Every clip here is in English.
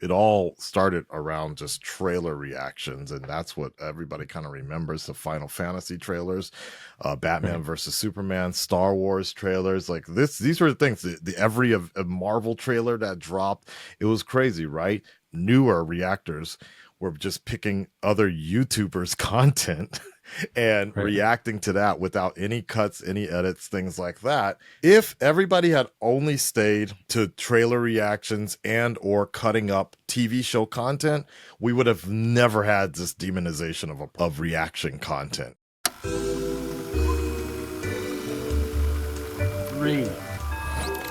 it all started around just trailer reactions, and that's what everybody kind of remembers: the Final Fantasy trailers, Batman versus Superman, Star Wars trailers. Like these were the things. The every a Marvel trailer that dropped, it was crazy, right? Newer reactors were just picking other YouTubers' content and reacting to that without any cuts, any edits, things like that. If everybody had only stayed to trailer reactions and or cutting up TV show content, we would have never had this demonization of reaction content. 3,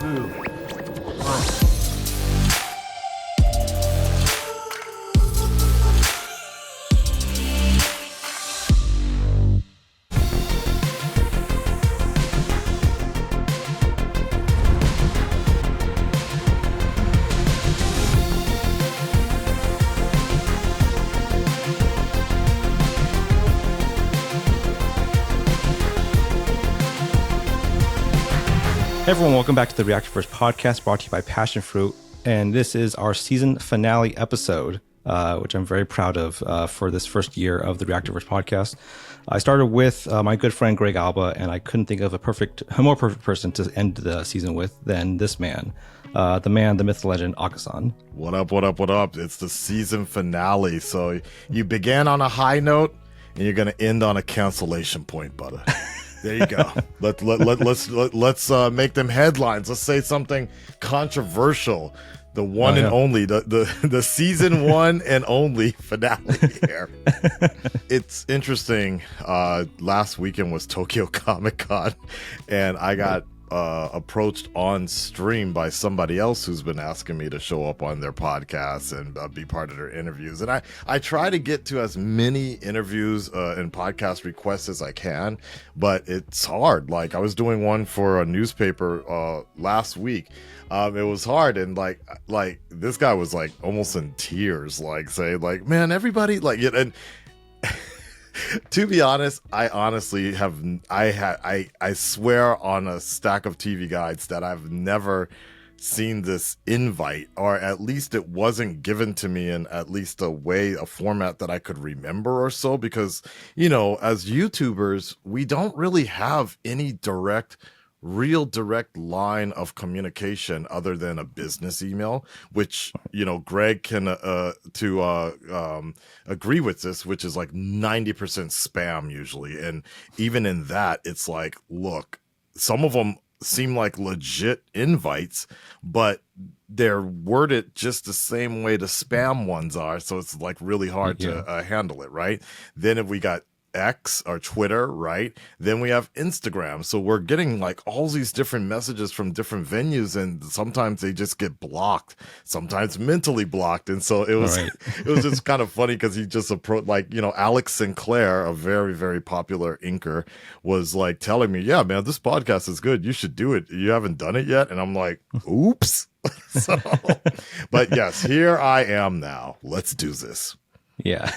2, 1. Hey everyone, welcome back to the Reactorverse Podcast, brought to you by Passion Fruit. And this is our season finale episode, which I'm very proud of for this first year of the Reactorverse Podcast. I started with my good friend Greg Alba, and I couldn't think of a more perfect person to end the season with than this man, the myth, the legend, Akasan. What up, what up, what up? It's the season finale. So you began on a high note, and you're going to end on a cancellation point, brother. There you go. Let's make them headlines. Let's say something controversial. The one and only, the season one and only finale here. It's interesting. Last weekend was Tokyo Comic-Con, and I got approached on stream by somebody else who's been asking me to show up on their podcasts and be part of their interviews. And I try to get to as many interviews and podcast requests as I can, but it's hard. Like I was doing one for a newspaper last week. It was hard, and like this guy was like almost in tears, like saying like, man, everybody like it. And to be honest, I honestly have I swear on a stack of TV guides that I've never seen this invite, or at least it wasn't given to me in at least a format that I could remember or so, because, you know, as YouTubers, we don't really have any real direct line of communication other than a business email, which, you know, Greg can agree with this, which is like 90% spam usually. And even in that, it's like, look, some of them seem like legit invites, but they're worded just the same way the spam ones are. So it's like really hard to handle it, right? Then if we got X or Twitter, right? Then we have Instagram. So we're getting like all these different messages from different venues, and sometimes they just get blocked, sometimes mentally blocked. And so it was it was just kind of funny because he just approached, like, you know, Alex Sinclair, a very, very popular inker, was like telling me, yeah, man, this podcast is good. You should do it. You haven't done it yet. And I'm like, oops. So, but yes, here I am now. Let's do this. Yeah.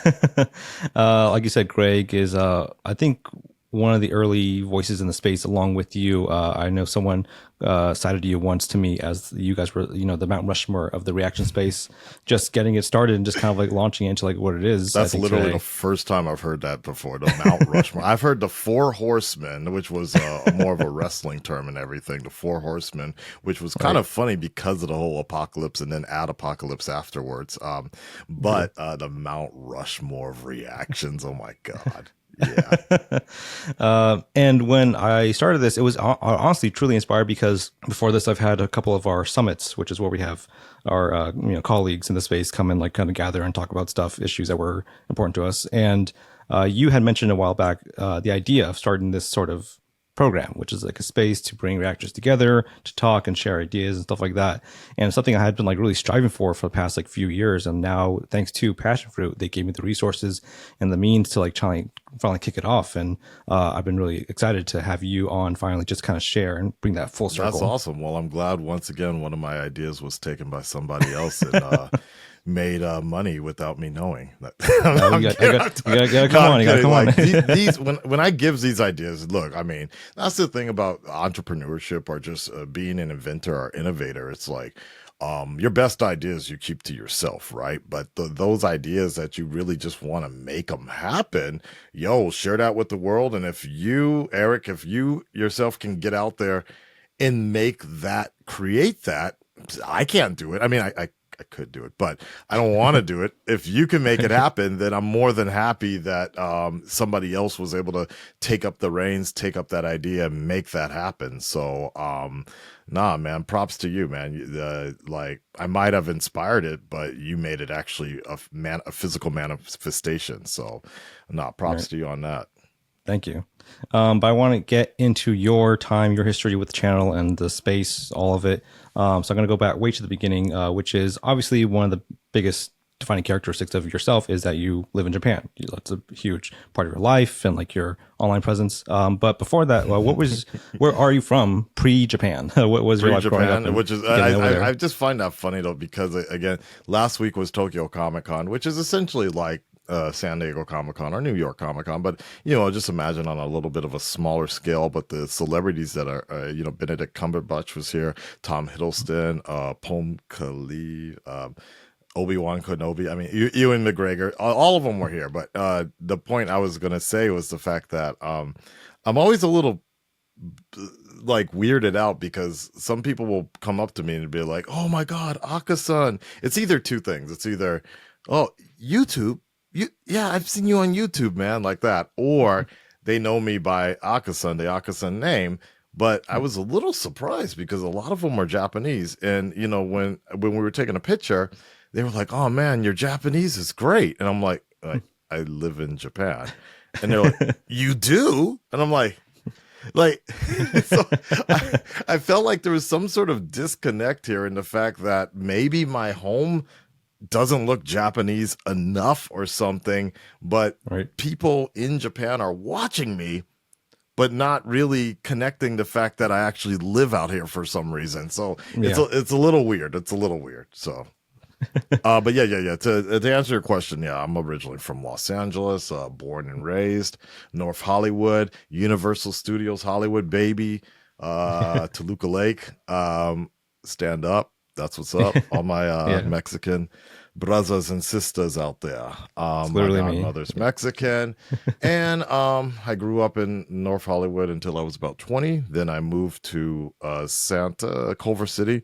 Like you said, Greg is, I think, one of the early voices in the space along with you. I know someone cited you once to me as you guys were, you know, the Mount Rushmore of the reaction space, just getting it started and just kind of like launching into like what it is. That's literally the first time I've heard that before, the Mount Rushmore. I've heard the Four Horsemen, which was more of a wrestling term and everything, the Four Horsemen, which was kind of funny because of the whole apocalypse and then add apocalypse afterwards. But the Mount Rushmore of reactions, oh my God. Yeah. And when I started this, it was honestly truly inspired because before this, I've had a couple of our summits, which is where we have our colleagues in the space come and like kind of gather and talk about issues that were important to us. And you had mentioned a while back the idea of starting this sort of program, which is like a space to bring reactors together to talk and share ideas and stuff like that. And it's something I had been like really striving for the past like few years. And now, thanks to Passion Fruit, they gave me the resources and the means to like finally kick it off. And I've been really excited to have you on finally, just kind of share and bring that full circle. That's awesome. Well, I'm glad once again one of my ideas was taken by somebody else and made money without me knowing. You gotta come on. When I give these ideas, look, I mean, that's the thing about entrepreneurship or just being an inventor or innovator. It's like, your best ideas you keep to yourself, right? But those ideas that you really just want to make them happen, share that with the world. And if you, Eric, if you yourself can get out there and make that, create that, I can't do it. I mean, I could do it, but I don't want to do it. If you can make it happen, then I'm more than happy that somebody else was able to take up the reins, take up that idea, and make that happen. So, nah, man, props to you, man. Like, I might have inspired it, but you made it actually a physical manifestation. So, nah, props to you on that. Thank you. But I want to get into your time, your history with the channel and the space, all of it. So I'm going to go back way to the beginning, which is obviously one of the biggest defining characteristics of yourself is that you live in Japan. That's a huge part of your life and like your online presence. But before that, where are you from pre-Japan? What was your life growing up? Which is, I just find that funny though, because again, last week was Tokyo Comic Con, which is essentially like San Diego Comic-Con or New York Comic-Con, but just imagine on a little bit of a smaller scale. But the celebrities that are Benedict Cumberbatch was here, Tom Hiddleston, Pom Kali, Obi-Wan Kenobi, I mean Ewan McGregor, all of them were here. But the point I was gonna say was the fact that I'm always a little like weirded out because some people will come up to me and be like, oh my god, Akasan. It's either two things. It's either, oh, YouTube, yeah, I've seen you on YouTube, man, like that. Or they know me by Akasan, the Akasan name. But I was a little surprised because a lot of them are Japanese. And, when we were taking a picture, they were like, oh man, your Japanese is great. And I'm like, I live in Japan. And they're like, you do? And I'm like, so I felt like there was some sort of disconnect here in the fact that maybe my home doesn't look Japanese enough or something, but people in Japan are watching me, but not really connecting the fact that I actually live out here for some reason. So it's a little weird. It's a little weird. So, but yeah. To answer your question, yeah, I'm originally from Los Angeles, born and raised, North Hollywood, Universal Studios Hollywood, baby, Toluca Lake, stand up. That's what's up. All my Mexican brothers and sisters out there. My godmother's Mexican. And I grew up in North Hollywood until I was about 20. Then I moved to Culver City,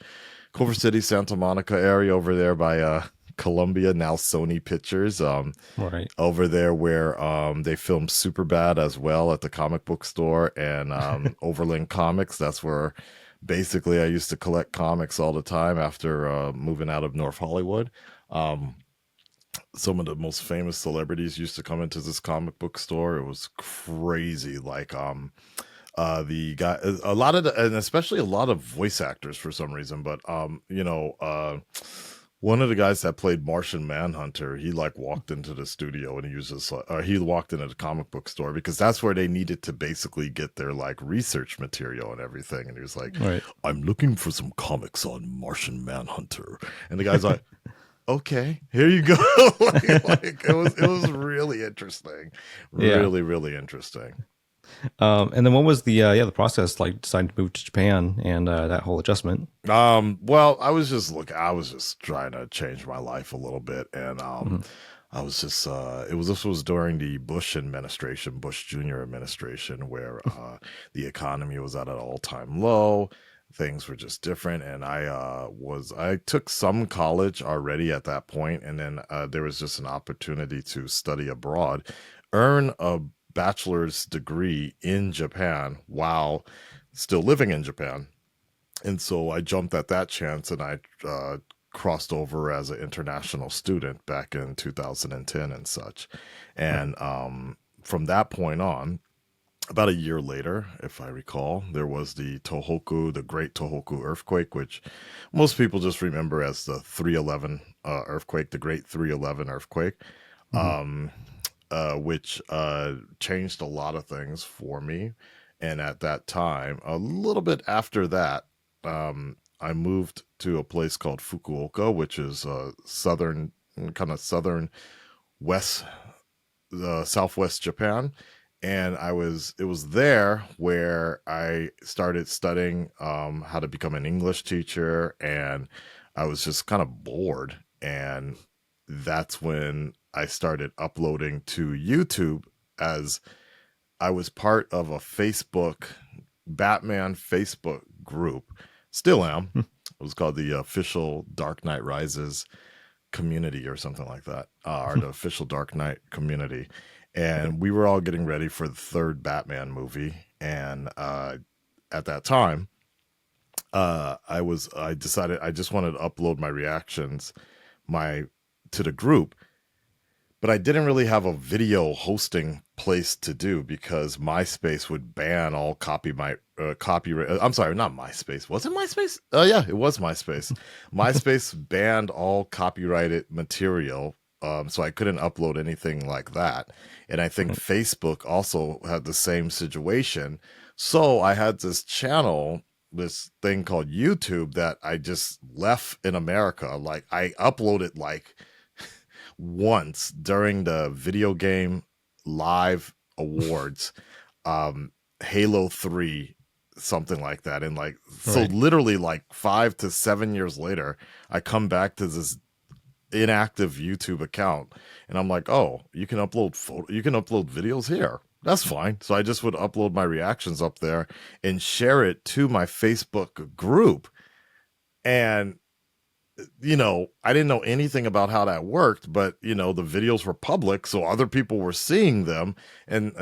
Santa Monica area over there by Columbia, now Sony Pictures. Over there where they filmed Superbad as well at the comic book store and Overland Comics. That's where basically I used to collect comics all the time after moving out of North Hollywood. Some of the most famous celebrities used to come into this comic book store. It was crazy. Like the guy, a lot of and especially a lot of voice actors for some reason. But one of the guys that played Martian Manhunter, he like walked into the studio and he walked into the comic book store because that's where they needed to basically get their like research material and everything. And he was like, I'm looking for some comics on Martian Manhunter. And the guy's like, okay, here you go. like it was really interesting. Really interesting. And then what was the process like deciding to move to Japan and that whole adjustment? Well, I was just trying to change my life a little bit, and I was just this was during the Bush administration, Bush Jr. administration, where the economy was at an all-time low. Things were just different, and I took some college already at that point, and then there was just an opportunity to study abroad, earn a bachelor's degree in Japan while still living in Japan. And so I jumped at that chance and I crossed over as an international student back in 2010 and such. And from that point on, about a year later, if I recall, there was the Great Tohoku earthquake, which most people just remember as the 3/11 earthquake, the Great 3/11 earthquake. Which changed a lot of things for me. And at that time, a little bit after that, I moved to a place called Fukuoka, which is southern west, southwest Japan. And it was there where I started studying how to become an English teacher and I was just kind of bored. And that's when I started uploading to YouTube, as I was part of a Batman Facebook group. Still am. It was called the official Dark Knight Rises community or something like that, or the official Dark Knight community. And we were all getting ready for the third Batman movie. And at that time, I decided I just wanted to upload my reactions to the group, but I didn't really have a video hosting place to do, because MySpace would ban all copyright. I'm sorry, not MySpace. Was it MySpace? Oh yeah, it was MySpace. MySpace banned all copyrighted material, so I couldn't upload anything like that. And I think Facebook also had the same situation. So I had this channel, this thing called YouTube, that I just left in America. Like, I uploaded like once during the video game live awards, Halo 3, something like that. And like, so literally like 5 to 7 years later, I come back to this inactive YouTube account, and I'm like, oh, you can upload videos here. That's fine. So I just would upload my reactions up there and share it to my Facebook group. And I didn't know anything about how that worked, but, the videos were public, so other people were seeing them. And,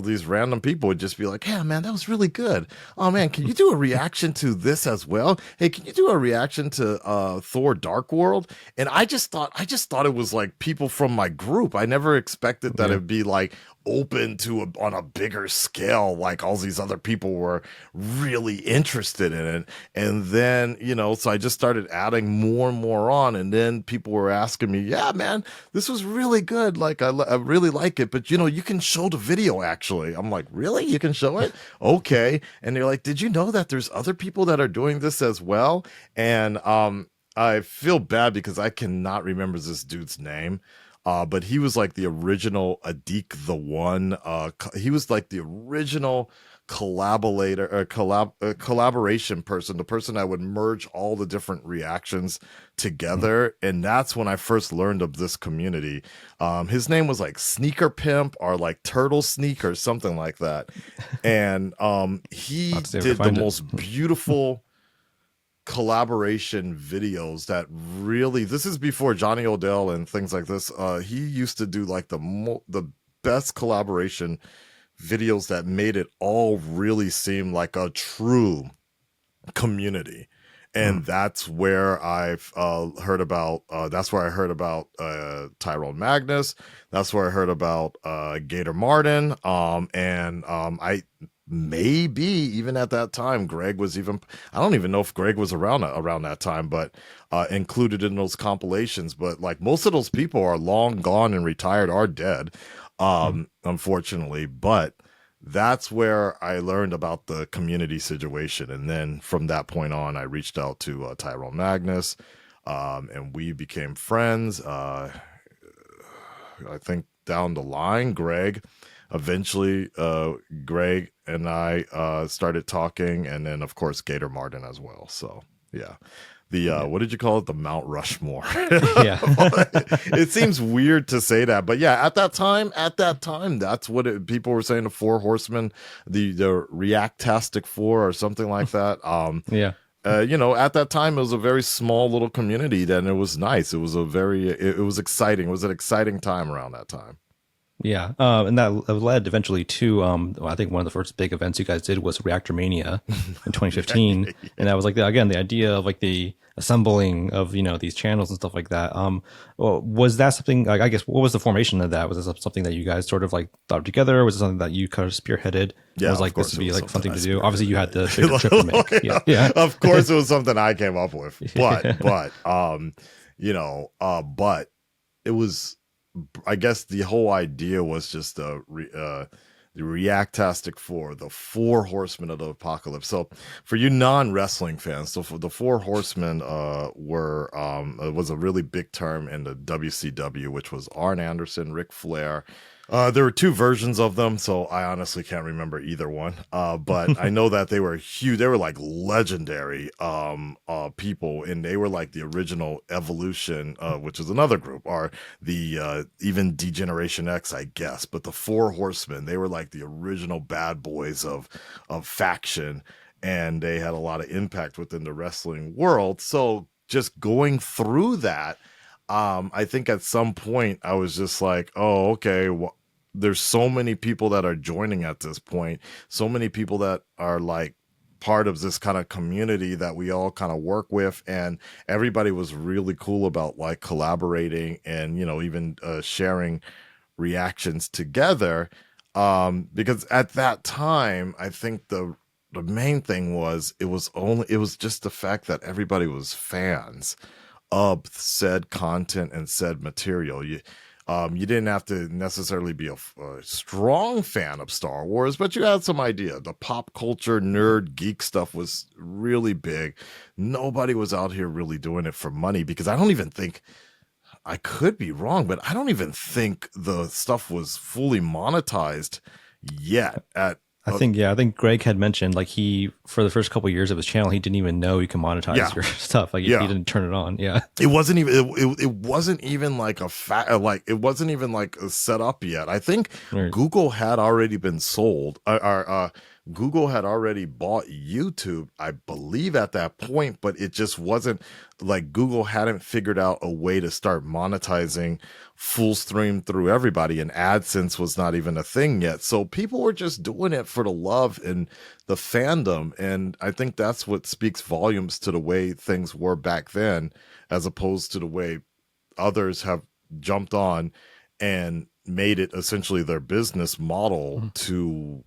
these random people would just be like, "Yeah, man, that was really good. Oh, man, can you do a reaction to this as well? Hey, can you do a reaction to Thor Dark World?" And I just thought it was like people from my group. I never expected that it'd be like open to on a bigger scale, like all these other people were really interested in it. And then, so I just started adding more and more on, and then people were asking me, "Yeah, man, this was really good, like I really like it, but you can show the video actually." I'm like, "Really? You can show it?" Okay. And they're like, "Did you know that there's other people that are doing this as well?" And I feel bad because I cannot remember this dude's name. But he was like the original Adik the One. He was like the original collaboration person, the person that would merge all the different reactions together. And that's when I first learned of this community. His name was like Sneaker Pimp or like Turtle Sneak or something like that. And he did the most beautiful collaboration videos that really, this is before Johnny Odell and things like this. He used to do like the best collaboration videos that made it all really seem like a true community. And that's where I've heard about Tyrone Magnus. That's where I heard about Gator Martin. I maybe even at that time, Greg was even, I don't even know if Greg was around that time, but included in those compilations. But like, most of those people are long gone and retired, are dead, unfortunately. But that's where I learned about the community situation. And then from that point on, I reached out to Tyrone Magnus, and we became friends. I think down the line, eventually Greg and I started talking, and then of course Gator Martin as well. So yeah. What did you call it? The Mount Rushmore. Yeah. It seems weird to say that, but yeah, at that time, that's what people were saying, the Four Horsemen, the Reactastic Four or something like that. Yeah. At that time, it was a very small little community. Then it was nice. It was it was exciting. It was an exciting time around that time. Yeah, and that led eventually to I think one of the first big events you guys did was Reactor Mania in 2015, yeah. And that was like the idea of like the assembling of these channels and stuff like that. Was that something, like, I guess, what was the formation of that? Was this something that you guys sort of like thought together? Or was it something that you kind of spearheaded? Yeah, it was like this would be like something to do. Obviously, you had the bigger trip to make. Yeah. Of course, it was something I came up with, but it was. I guess the whole idea was just the Reactastic Four, the Four Horsemen of the Apocalypse. So for you non-wrestling fans, so for the Four Horsemen was a really big term in the WCW, which was Arn Anderson, Ric Flair, There were two versions of them, so I honestly can't remember either one. But I know that they were huge. They were like legendary people, and they were like the original Evolution, which is another group, or the even Degeneration X, I guess. But the Four Horsemen, they were like the original bad boys of faction, and they had a lot of impact within the wrestling world. So just going through that, I think at some point I was just like, oh, okay, well, there's so many people that are joining at this point, so many people that are like part of this kind of community that we all kind of work with, and everybody was really cool about like collaborating and, you know, even sharing reactions together. Because at that time, I think the main thing was it was just the fact that everybody was fans of said content and said material. You didn't have to necessarily be a strong fan of Star Wars, but you had some idea. The pop culture, nerd, geek stuff was really big. Nobody was out here really doing it for money, because I don't even think, I could be wrong, but I don't even think the stuff was fully monetized yet at I think Greg had mentioned like he for the first couple of years of his channel he didn't even know you can monetize your stuff. Like he didn't turn it on. Yeah, it wasn't even it wasn't even like it wasn't even like set up yet. I think Google had already been sold. Google had already bought YouTube, I believe, at that point, but it just wasn't like Google hadn't figured out a way to start monetizing full stream through everybody, and AdSense was not even a thing yet. So people were just doing it for the love and the fandom. And I think that's what speaks volumes to the way things were back then, as opposed to the way others have jumped on and made it essentially their business model to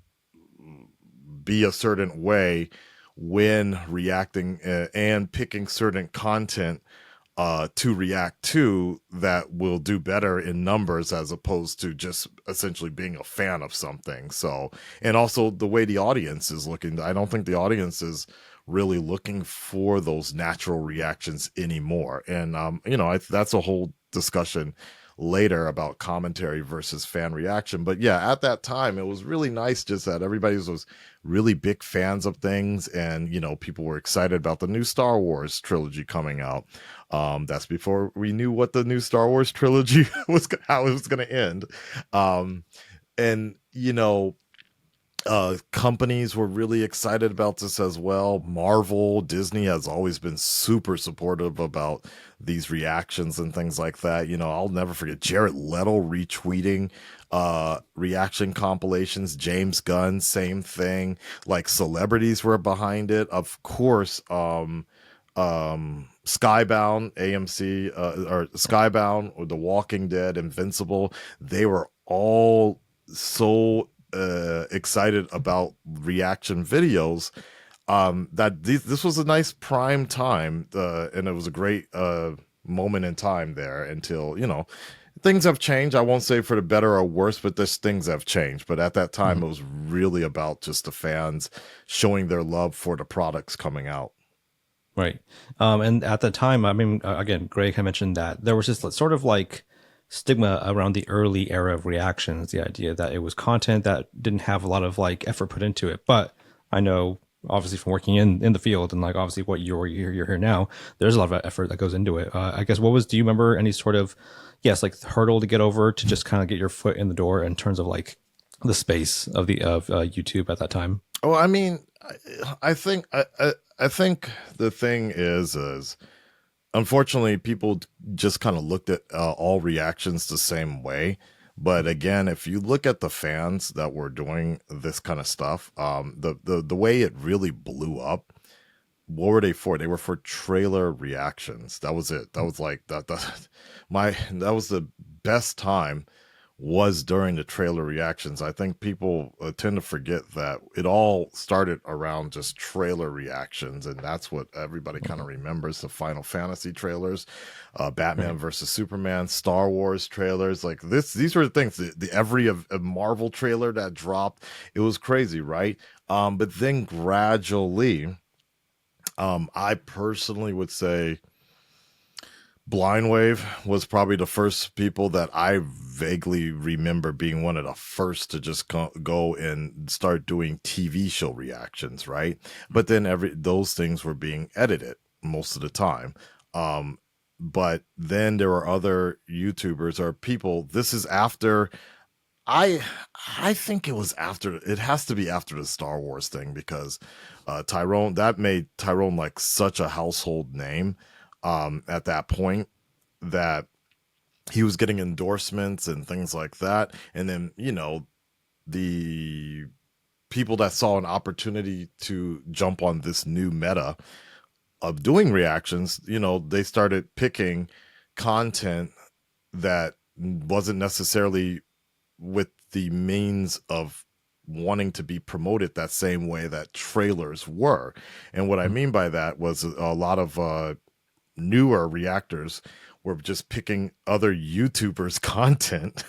be a certain way when reacting and picking certain content to react to that will do better in numbers, as opposed to just essentially being a fan of something. So, and also the way the audience is looking, I don't think the audience is really looking for those natural reactions anymore. And, you know, that's a whole discussion later about commentary versus fan reaction. But yeah, at that time, it was really nice just that everybody was really big fans of things. And, you know, people were excited about the new Star Wars trilogy coming out. That's before we knew what the new Star Wars trilogy was, how it was going to end. And, you know, companies were really excited about this as well. Marvel, Disney has always been super supportive about these reactions and things like that. You know, I'll never forget Jared Leto retweeting reaction compilations. James Gunn, same thing. Like celebrities were behind it. Of course, Skybound, AMC, or Skybound, or The Walking Dead, Invincible, they were all so excited about reaction videos, that this was a nice prime time, and it was a great moment in time there, until, you know, things have changed. I won't say for the better or worse, but things have changed. But at that time, it was really about just the fans showing their love for the products coming out. Right. And at the time, I mean, again, Greg had mentioned that there was just sort of like stigma around the early era of reactions, the idea that it was content that didn't have a lot of like effort put into it. But I know obviously from working in the field, and like obviously what you're here now, there's a lot of effort that goes into it. I guess do you remember any sort of, like hurdle to get over to just kind of get your foot in the door in terms of like the space of YouTube at that time? Oh, I mean, I think the thing is unfortunately, people just kind of looked at all reactions the same way. But again, if you look at the fans that were doing this kind of stuff, the way it really blew up, what were they for? They were for trailer reactions. That was it. That was like that was the best time, was during the trailer reactions. I think people tend to forget that it all started around just trailer reactions, and that's what everybody kind of remembers: the Final Fantasy trailers, Batman versus Superman, Star Wars trailers. Like these were the things. Every Marvel trailer that dropped, it was crazy, right? But then gradually, I personally would say, Blind Wave was probably the first people that I vaguely remember being one of the first to just go and start doing TV show reactions, right? But then those things were being edited most of the time. Um, but then there were other YouTubers or people. This is after I I think it was after, it has to be after the Star Wars thing, because Tyrone, that made Tyrone like such a household name at that point, that he was getting endorsements and things like that. And then, the people that saw an opportunity to jump on this new meta of doing reactions, they started picking content that wasn't necessarily with the means of wanting to be promoted that same way that trailers were. And what I mean by that was a lot of newer reactors were just picking other YouTubers' content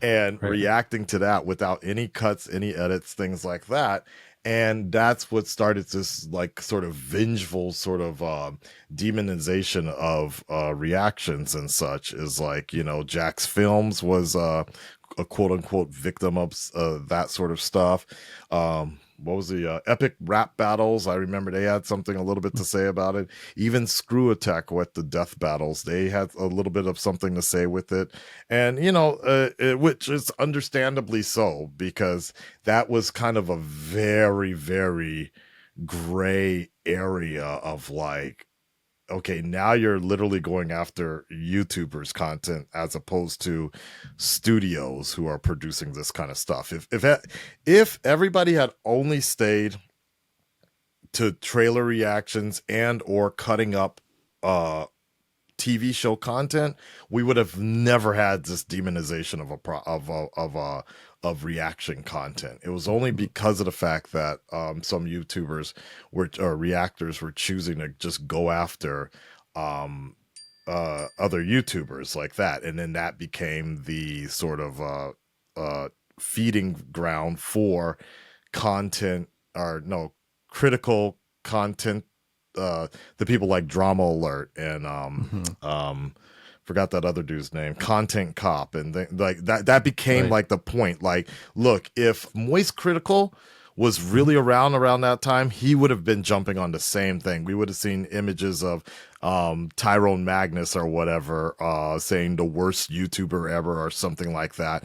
and Right. reacting to that without any cuts, any edits, things like that. And that's what started this like sort of vengeful sort of demonization of reactions and such. Is like, Jack's Films was a quote unquote victim of that sort of stuff. What was the epic rap battles? I remember they had something a little bit to say about it. Even Screw Attack with the death battles, they had a little bit of something to say with it. And, which is understandably so, because that was kind of a very, very gray area of like, okay, now you're literally going after YouTubers' content as opposed to studios who are producing this kind of stuff. If everybody had only stayed to trailer reactions and or cutting up TV show content, we would have never had this demonization of reaction content. It was only because of the fact that some YouTubers or reactors were choosing to just go after other YouTubers like that, and then that became the sort of feeding ground for content, or no, critical content, the people like Drama Alert and forgot that other dude's name, Content Cop, and like that became Right. like the point. Like, look, if Moist Critical was really around that time, he would have been jumping on the same thing. We would have seen images of Tyrone Magnus or whatever saying the worst YouTuber ever or something like that.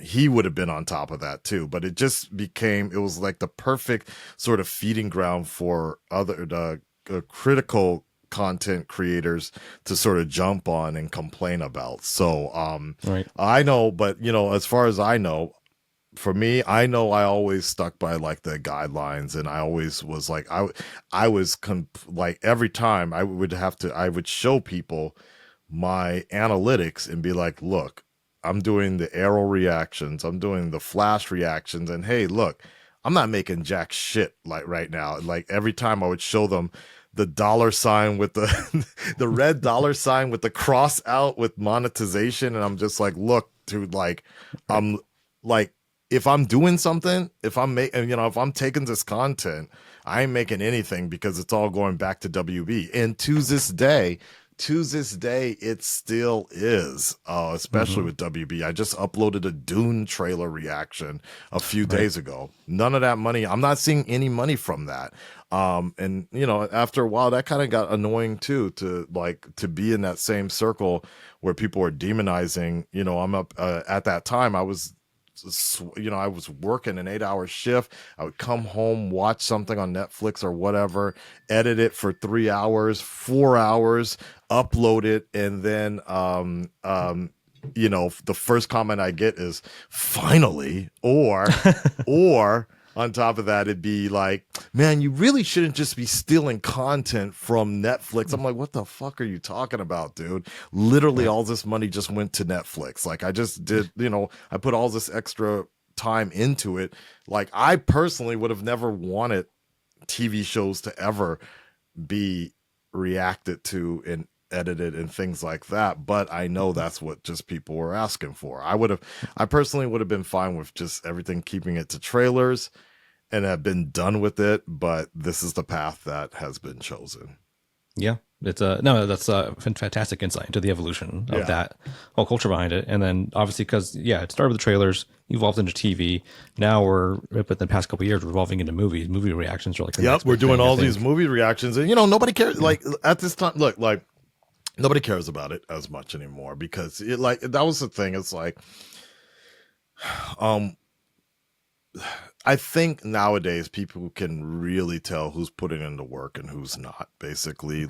He would have been on top of that too. But it just became, it was like the perfect sort of feeding ground for other critical content creators to sort of jump on and complain about. So Right. I know, but as far as I know, for me, I know I always stuck by like the guidelines, and I always was like, like every time I would show people my analytics and be like, look, I'm doing the arrow reactions, I'm doing the flash reactions, and hey, look, I'm not making jack shit like right now. Like every time I would show them the dollar sign with the the red dollar sign with the cross out with monetization, and I'm just like, look, dude, like I'm like, if I'm doing something, if if I'm taking this content, I ain't making anything because it's all going back to WB. And to this day, it still is, especially with WB. I just uploaded a Dune trailer reaction a few days ago. None of that money. I'm not seeing any money from that. And after a while, that kind of got annoying too, to be in that same circle where people are demonizing. I'm up at that time. I was working an 8-hour shift. I would come home, watch something on Netflix or whatever, edit it for 3 hours, 4 hours, upload it, and then the first comment I get is finally, or on top of that, it'd be like, man, you really shouldn't just be stealing content from Netflix. I'm like, what the fuck are you talking about, dude? Literally, all this money just went to Netflix. Like, I just did, I put all this extra time into it. Like, I personally would have never wanted TV shows to ever be reacted to and edited and things like that, but I know that's what just people were asking for. I personally would have been fine with just everything, keeping it to trailers and have been done with it, but this is the path that has been chosen. Yeah. It's no, that's a fantastic insight into the evolution of that whole culture behind it. And then obviously, because it started with the trailers, evolved into TV. Now we're, within the past couple of years, we're evolving into movies. Movie reactions are like the next we're big doing thing, all these movie reactions, and nobody cares. Like at this time, look, like nobody cares about it as much anymore because that was the thing. It's like, I think nowadays people can really tell who's putting in the work and who's not. Basically,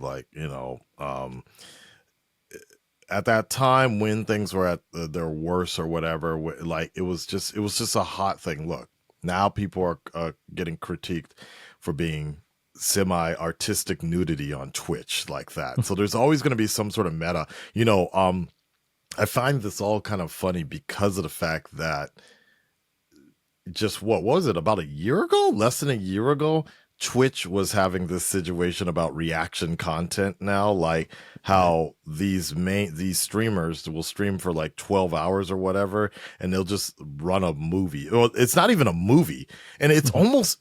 at that time when things were at their worst or whatever, like it was just a hot thing. Look, now people are getting critiqued for being semi-artistic nudity on Twitch like that. So there's always going to be some sort of meta. I find this all kind of funny because of the fact that just what was it, about a year ago, less than a year ago, Twitch was having this situation about reaction content now, like how these streamers will stream for like 12 hours or whatever, and they'll just run a movie. Well, it's not even a movie, and it's almost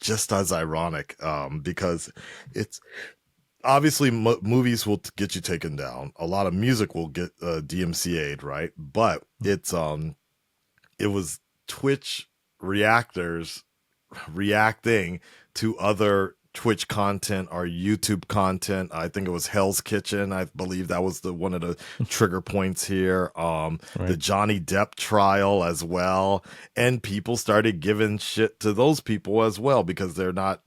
just as ironic, because it's obviously movies will get you taken down. A lot of music will get DMCA'd, right? But it was Twitch reactors reacting to other Twitch content or YouTube content. I think it was Hell's Kitchen. I believe that was one of the trigger points here. The Johnny Depp trial as well, and people started giving shit to those people as well because they're not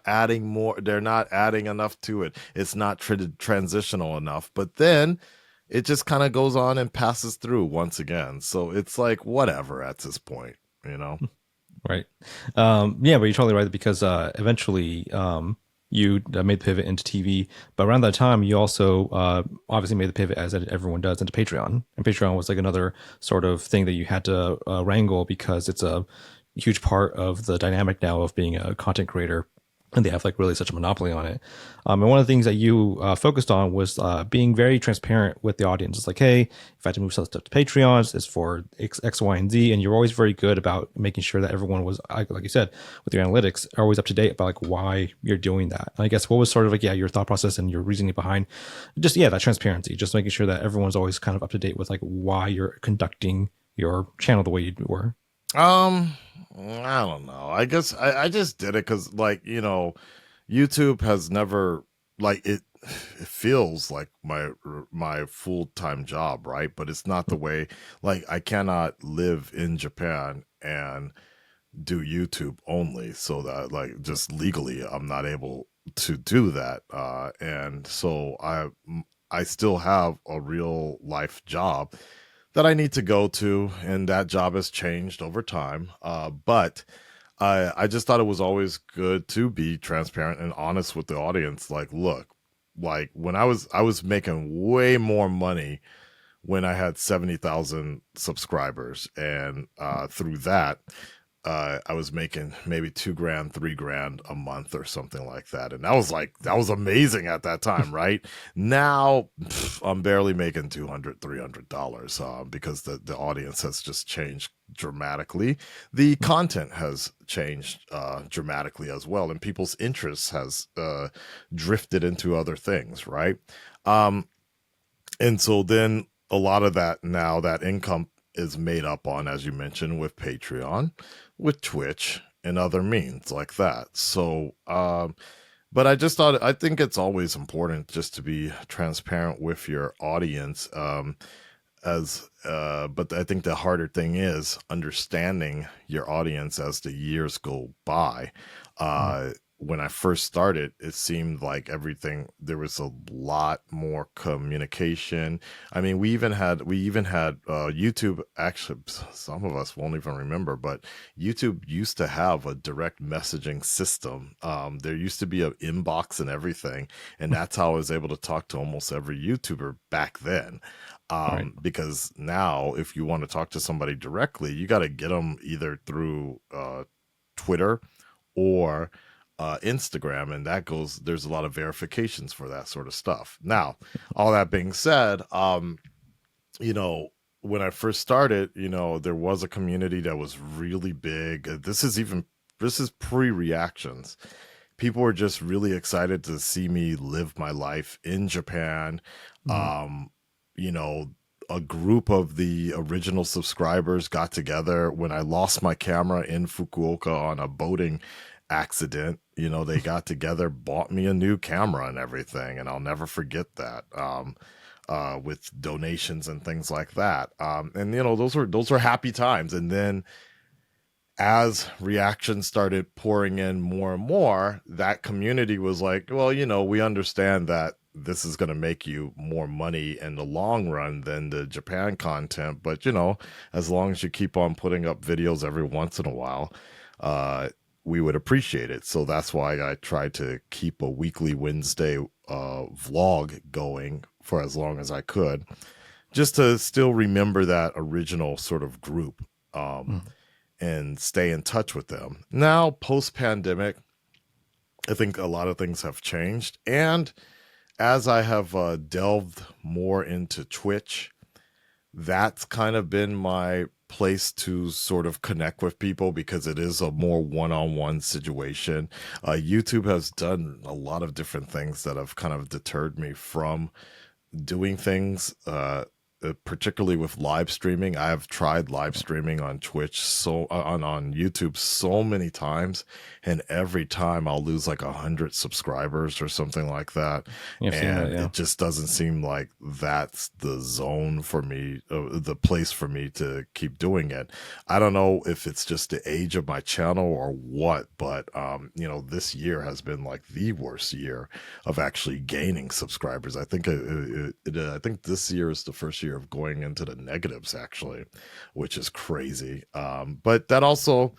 adding more. They're not adding enough to it. It's not transitional enough. But then it just kind of goes on and passes through once again. So it's like whatever at this point, Right. But you're totally right because eventually you made the pivot into TV. But around that time, you also obviously made the pivot, as everyone does, into Patreon. And Patreon was like another sort of thing that you had to wrangle because it's a huge part of the dynamic now of being a content creator. And they have like really such a monopoly on it. And one of the things that you focused on was being very transparent with the audience. It's like, hey, if I had to move some stuff to Patreon, it's for X, Y, and Z. And you're always very good about making sure that everyone was, like you said, with your analytics, are always up to date about like why you're doing that. And I guess what was sort of like, your thought process and your reasoning behind just, that transparency, just making sure that everyone's always kind of up to date with like why you're conducting your channel the way you were. I don't know. I guess I just did it because, like, YouTube has never, like, it feels like my full-time job, right? But it's not the way, like, I cannot live in Japan and do YouTube only, so that, like, just legally I'm not able to do that. And so I still have a real life job that I need to go to, and that job has changed over time. But I just thought it was always good to be transparent and honest with the audience. Like, look, like when I was making way more money when I had 70,000 subscribers, and through that, I was making maybe $2,000, $3,000 a month or something like that. And that was amazing at that time, right? Now I'm barely making $200, $300 because the audience has just changed dramatically. The content has changed dramatically as well, and people's interests has drifted into other things, right? And so then a lot of that now, that income is made up on, as you mentioned, with Patreon, with Twitch, and other means like that. So, but I think it's always important just to be transparent with your audience. But I think the harder thing is understanding your audience as the years go by. When I first started, it seemed like there was a lot more communication. I mean, we even had YouTube. Actually, some of us won't even remember, but YouTube used to have a direct messaging system. There used to be an inbox and everything, and that's how I was able to talk to almost every YouTuber back then. Because now, if you want to talk to somebody directly, you got to get them either through Twitter or Instagram, and there's a lot of verifications for that sort of stuff. Now, all that being said, when I first started, there was a community that was really big. This is pre-reactions. people were just really excited to see me live my life in Japan. You know, a group of the original subscribers got together when I lost my camera in Fukuoka on a boating accident. You know, they got together, bought me a new camera and everything, and I'll never forget that. With donations and things like that. And you know, those were happy times. And then as reactions started pouring in more and more, that community was like, well, you know, we understand that this is going to make you more money in the long run than the Japan content. But, you know, as long as you keep on putting up videos every once in a while, we would appreciate it. So that's why I tried to keep a weekly Wednesday vlog going for as long as I could, just to still remember that original sort of group. And stay in touch with them. Now, post-pandemic, I think a lot of things have changed. And as I have delved more into Twitch, that's kind of been my place to sort of connect with people because it is a more one-on-one situation. YouTube has done a lot of different things that have kind of deterred me from doing things, particularly with live streaming. I have tried live streaming on Twitch on YouTube so many times, and every time I'll lose like 100 subscribers or something like that. And it just doesn't seem like that's the zone for me, the place for me to keep doing it. I don't know if it's just the age of my channel or what, but you know, this year has been like the worst year of actually gaining subscribers. I think I think this year is the first year of going into the negatives, actually, which is crazy. But that also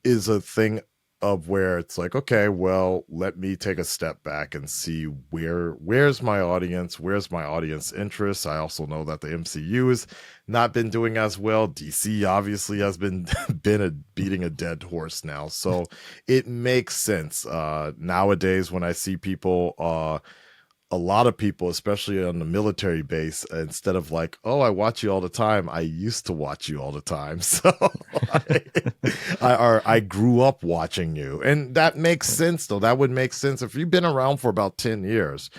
is a thing of where it's like, okay, well, let me take a step back and see where's my audience interest. I also know that the MCU has not been doing as well. DC obviously has been beating a dead horse now, so it makes sense nowadays when I see people, a lot of people, especially on the military base, instead of like, oh, I watch you all the time, I used to watch you all the time. So I grew up watching you. And that makes sense, though. That would make sense. If you've been around for about 10 years,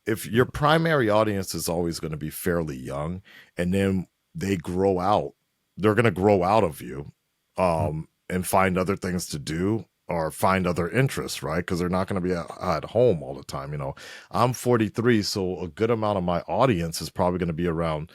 if your primary audience is always going to be fairly young, and then they grow out, they're going to grow out of you and find other things to do, or find other interests, right? Because they're not going to be at home all the time. You know, I'm 43, so a good amount of my audience is probably going to be around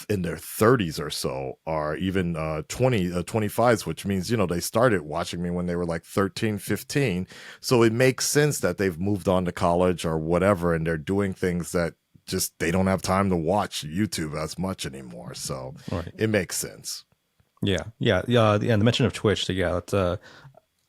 in their 30s or so, or even 25s, which means, you know, they started watching me when they were like 13, 15. So it makes sense that they've moved on to college or whatever, and they're doing things that just they don't have time to watch YouTube as much anymore. So It makes sense. Yeah. The mention of Twitch. So yeah, that's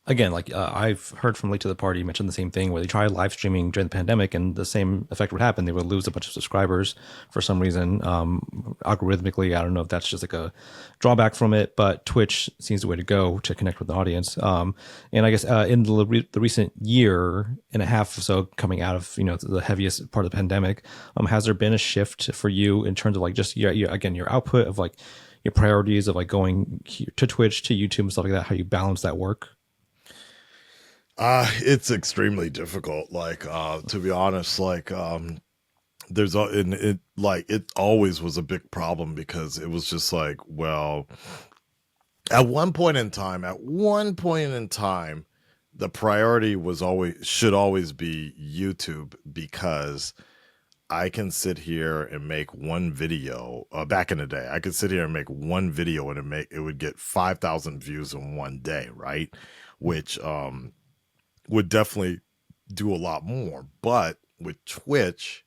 again, like I've heard from Late to the Party mention the same thing where they tried live streaming during the pandemic and the same effect would happen. They would lose a bunch of subscribers for some reason. Algorithmically, I don't know if that's just like a drawback from it, but Twitch seems the way to go to connect with the audience. And I guess in the recent year and a half or so coming out of, you know, the heaviest part of the pandemic, has there been a shift for you in terms of like just your output of like your priorities of like going to Twitch, to YouTube and stuff like that, how you balance that work? It's extremely difficult. Like, to be honest, like, it always was a big problem because it was just like, well, at one point in time, the priority should always be YouTube, because I can sit here and make one video. Back in the day, I could sit here and make one video and it would get 5,000 views in one day, right? Which, would definitely do a lot more. But with Twitch,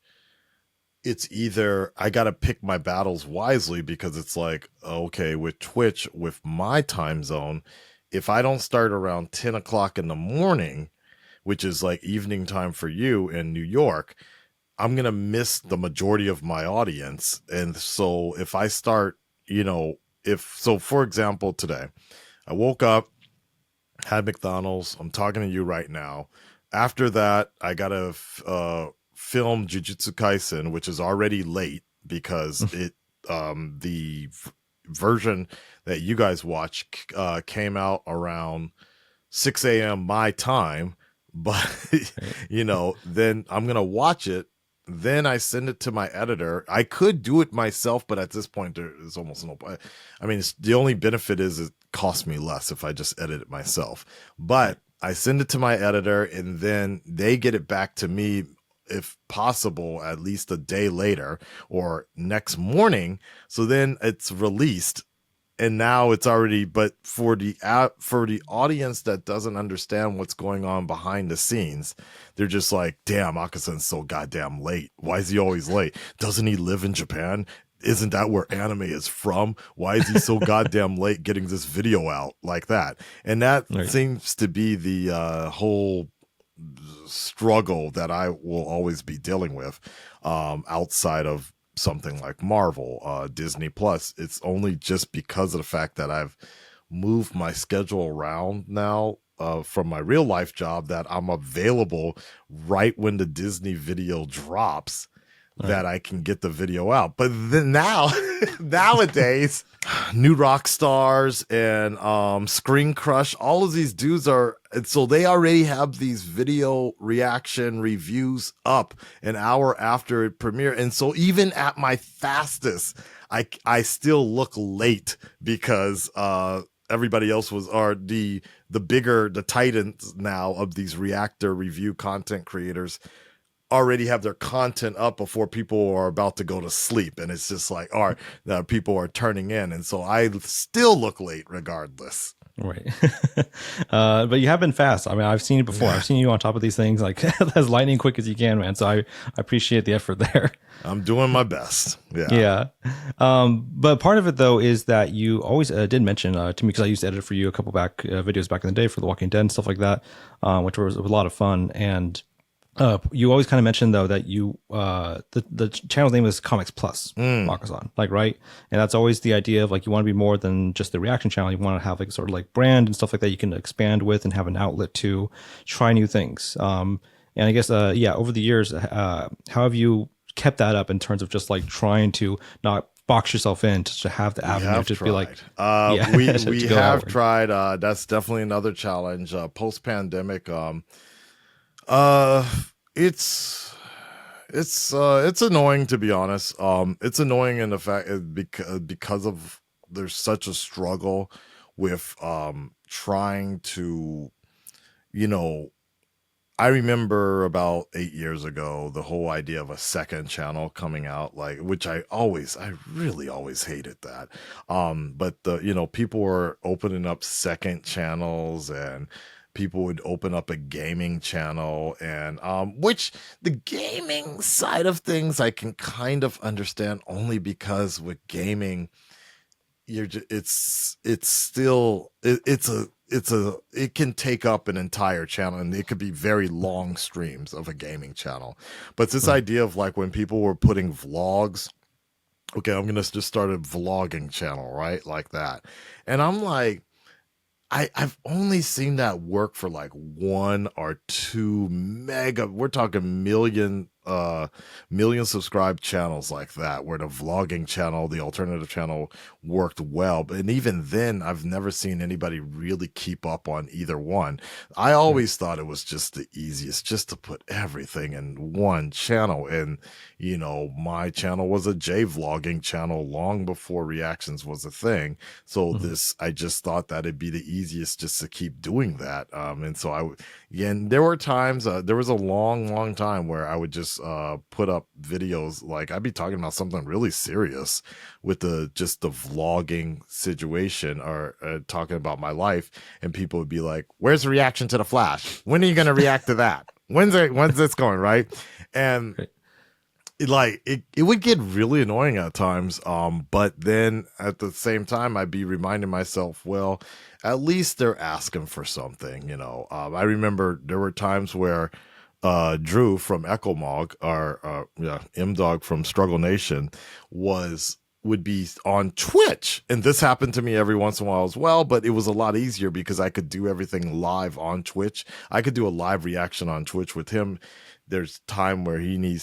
it's either I got to pick my battles wisely, because it's like, okay, with Twitch, with my time zone, if I don't start around 10 o'clock in the morning, which is like evening time for you in New York, I'm going to miss the majority of my audience. And so if I start, you know, for example, today I woke up, had McDonald's. I'm talking to you right now. After that, I gotta film Jujutsu Kaisen, which is already late because the version that you guys watch came out around 6 a.m. my time. But Right. then I'm gonna watch it. Then I send it to my editor. I could do it myself, but at this point, there is almost no. I mean, the only benefit is it costs me less if I just edit it myself. But I send it to my editor, and then they get it back to me, if possible, at least a day later or next morning. So then it's released, and now it's already. But for the audience that doesn't understand what's going on behind the scenes, they're just like, damn, Akasan's so goddamn late. Why is he always late? Doesn't he live in Japan? Isn't that where anime is from? Why is he so goddamn late getting this video out like that? And that Right. seems to be the whole struggle that I will always be dealing with, outside of something like Marvel, Disney Plus. It's only just because of the fact that I've moved my schedule around now, from my real life job, that I'm available right when the Disney video drops, that I can get the video out. But then now, nowadays, new rock stars and Screen Crush, all of these dudes and so they already have these video reaction reviews up an hour after it premiered. And so even at my fastest, I still look late because everybody else are the titans now of these reactor review content creators already have their content up before people are about to go to sleep. And it's just like, all right, people are turning in. And so I still look late regardless. Right. But you have been fast. I mean, I've seen it before. I've seen you on top of these things like as lightning quick as you can, man. So I appreciate the effort there. I'm doing my best. Yeah. Yeah. But part of it, though, is that you always did mention to me, because I used to edit for you a couple videos back in the day for The Walking Dead and stuff like that, which was a lot of fun. And you always kind of mentioned, though, that you the channel's name is Comics Plus, Akasan, like, right? And that's always the idea of like you want to be more than just the reaction channel. You want to have like sort of like brand and stuff like that you can expand with and have an outlet to try new things. And I guess over the years, how have you kept that up in terms of just like trying to not box yourself in, to have the avenue to be like, we go have outward. tried. That's definitely another challenge. Post pandemic, it's annoying, to be honest. It's annoying in the fact because of there's such a struggle with trying to, I remember about 8 years ago, the whole idea of a second channel coming out, like, which I really always hated that. But people were opening up second channels, and people would open up a gaming channel, and which the gaming side of things I can kind of understand, only because with gaming, it can take up an entire channel, and it could be very long streams of a gaming channel. But this idea of like when people were putting vlogs, okay, I'm gonna just start a vlogging channel, right, like that, and I'm like, I've only seen that work for like 1 or 2 mega. We're talking million subscribed channels like that, where the vlogging channel, the alternative channel, worked well. But and even then, I've never seen anybody really keep up on either one. I always thought it was just the easiest, just to put everything in one channel. And my channel was a J vlogging channel long before reactions was a thing. So I just thought that it'd be the easiest just to keep doing that. And so and there were times, there was a long time where I would just put up videos, like I'd be talking about something really serious with just the vlogging situation, or talking about my life, and people would be like, where's the reaction to the Flash? When are you going to react to that? When's this going, right? And it would get really annoying at times, but then at the same time I'd be reminding myself, well, at least they're asking for something. I remember there were times where Drew from Ecomog, or M-Dog from Struggle Nation, would be on Twitch. And this happened to me every once in a while as well, but it was a lot easier because I could do everything live on Twitch. I could do a live reaction on Twitch with him there's time where he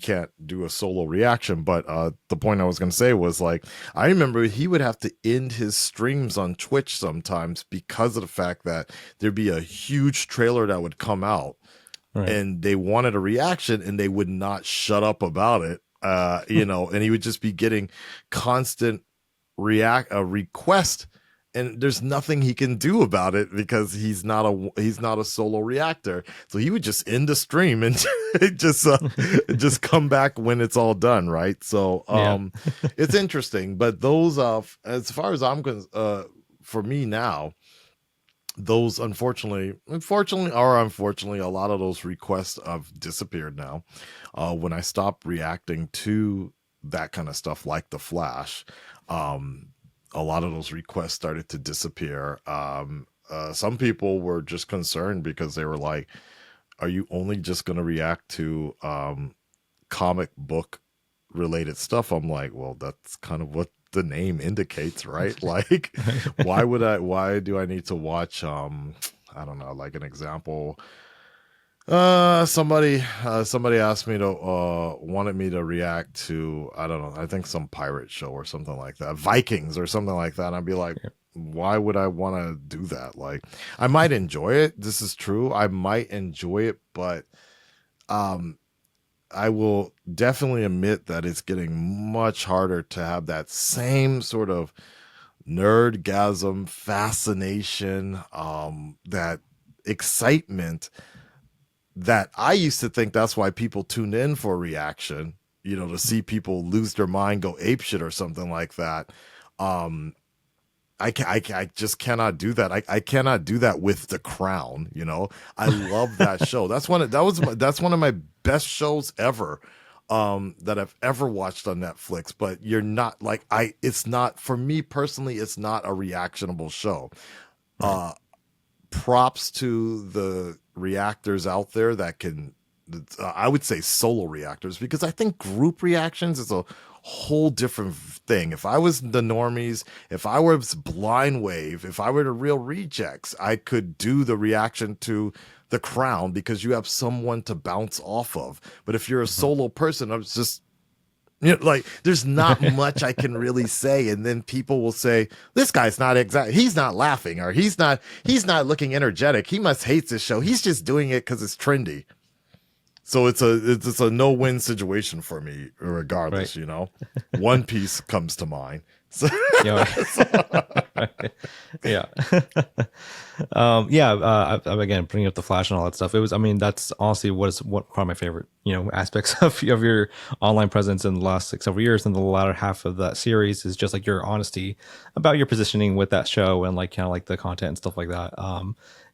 can't do a solo reaction. But the point I was going to say was like, I remember he would have to end his streams on Twitch sometimes because of the fact that there'd be a huge trailer that would come out, Right. and they wanted a reaction and they would not shut up about it. And he would just be getting constant request, and there's nothing he can do about it because he's not a solo reactor. So he would just end the stream and just come back when it's all done, right? So it's interesting. But those as far as I'm concerned, for me now, those unfortunately, a lot of those requests have disappeared now. When I stopped reacting to that kind of stuff like the Flash, a lot of those requests started to disappear. Some people were just concerned because they were like, are you only just going to react to comic book related stuff? I'm like, well, that's kind of what the name indicates, right? Like, why do I need to watch, I don't know, like an example, somebody asked me to wanted me to react to, I don't know, I think some pirate show or something like that, Vikings or something like that. And I'd be like, why would I want to do that? Like, I might enjoy it. This is true. I might enjoy it, but I will definitely admit that it's getting much harder to have that same sort of nerdgasm, fascination, that excitement that I used to think that's why people tuned in for a reaction, to see people lose their mind, go apeshit or something like that. I just cannot do that. I cannot do that with The Crown. I love that show. That's one of my best shows ever, that I've ever watched on Netflix. But you're not like, it's not, for me personally, it's not a reactionable show. Right. Props to the reactors out there that can, I would say solo reactors, because I think group reactions is a whole different thing. If I was the normies, if I was Blind Wave, if I were the Real Rejects, I could do the reaction to The Crown because you have someone to bounce off of. But if you're a solo person, I was just, like, there's not much I can really say. And then people will say, this guy's not he's not laughing, or he's not looking energetic. He must hate this show. He's just doing it because it's trendy. So it's a no-win situation for me, regardless, right. One Piece comes to mind. So, yeah. Again, bringing up the Flash and all that stuff. That's honestly one of my favorite, aspects of your online presence in the last several years. And the latter half of that series is just like your honesty about your positioning with that show and like kind of like the content and stuff like that.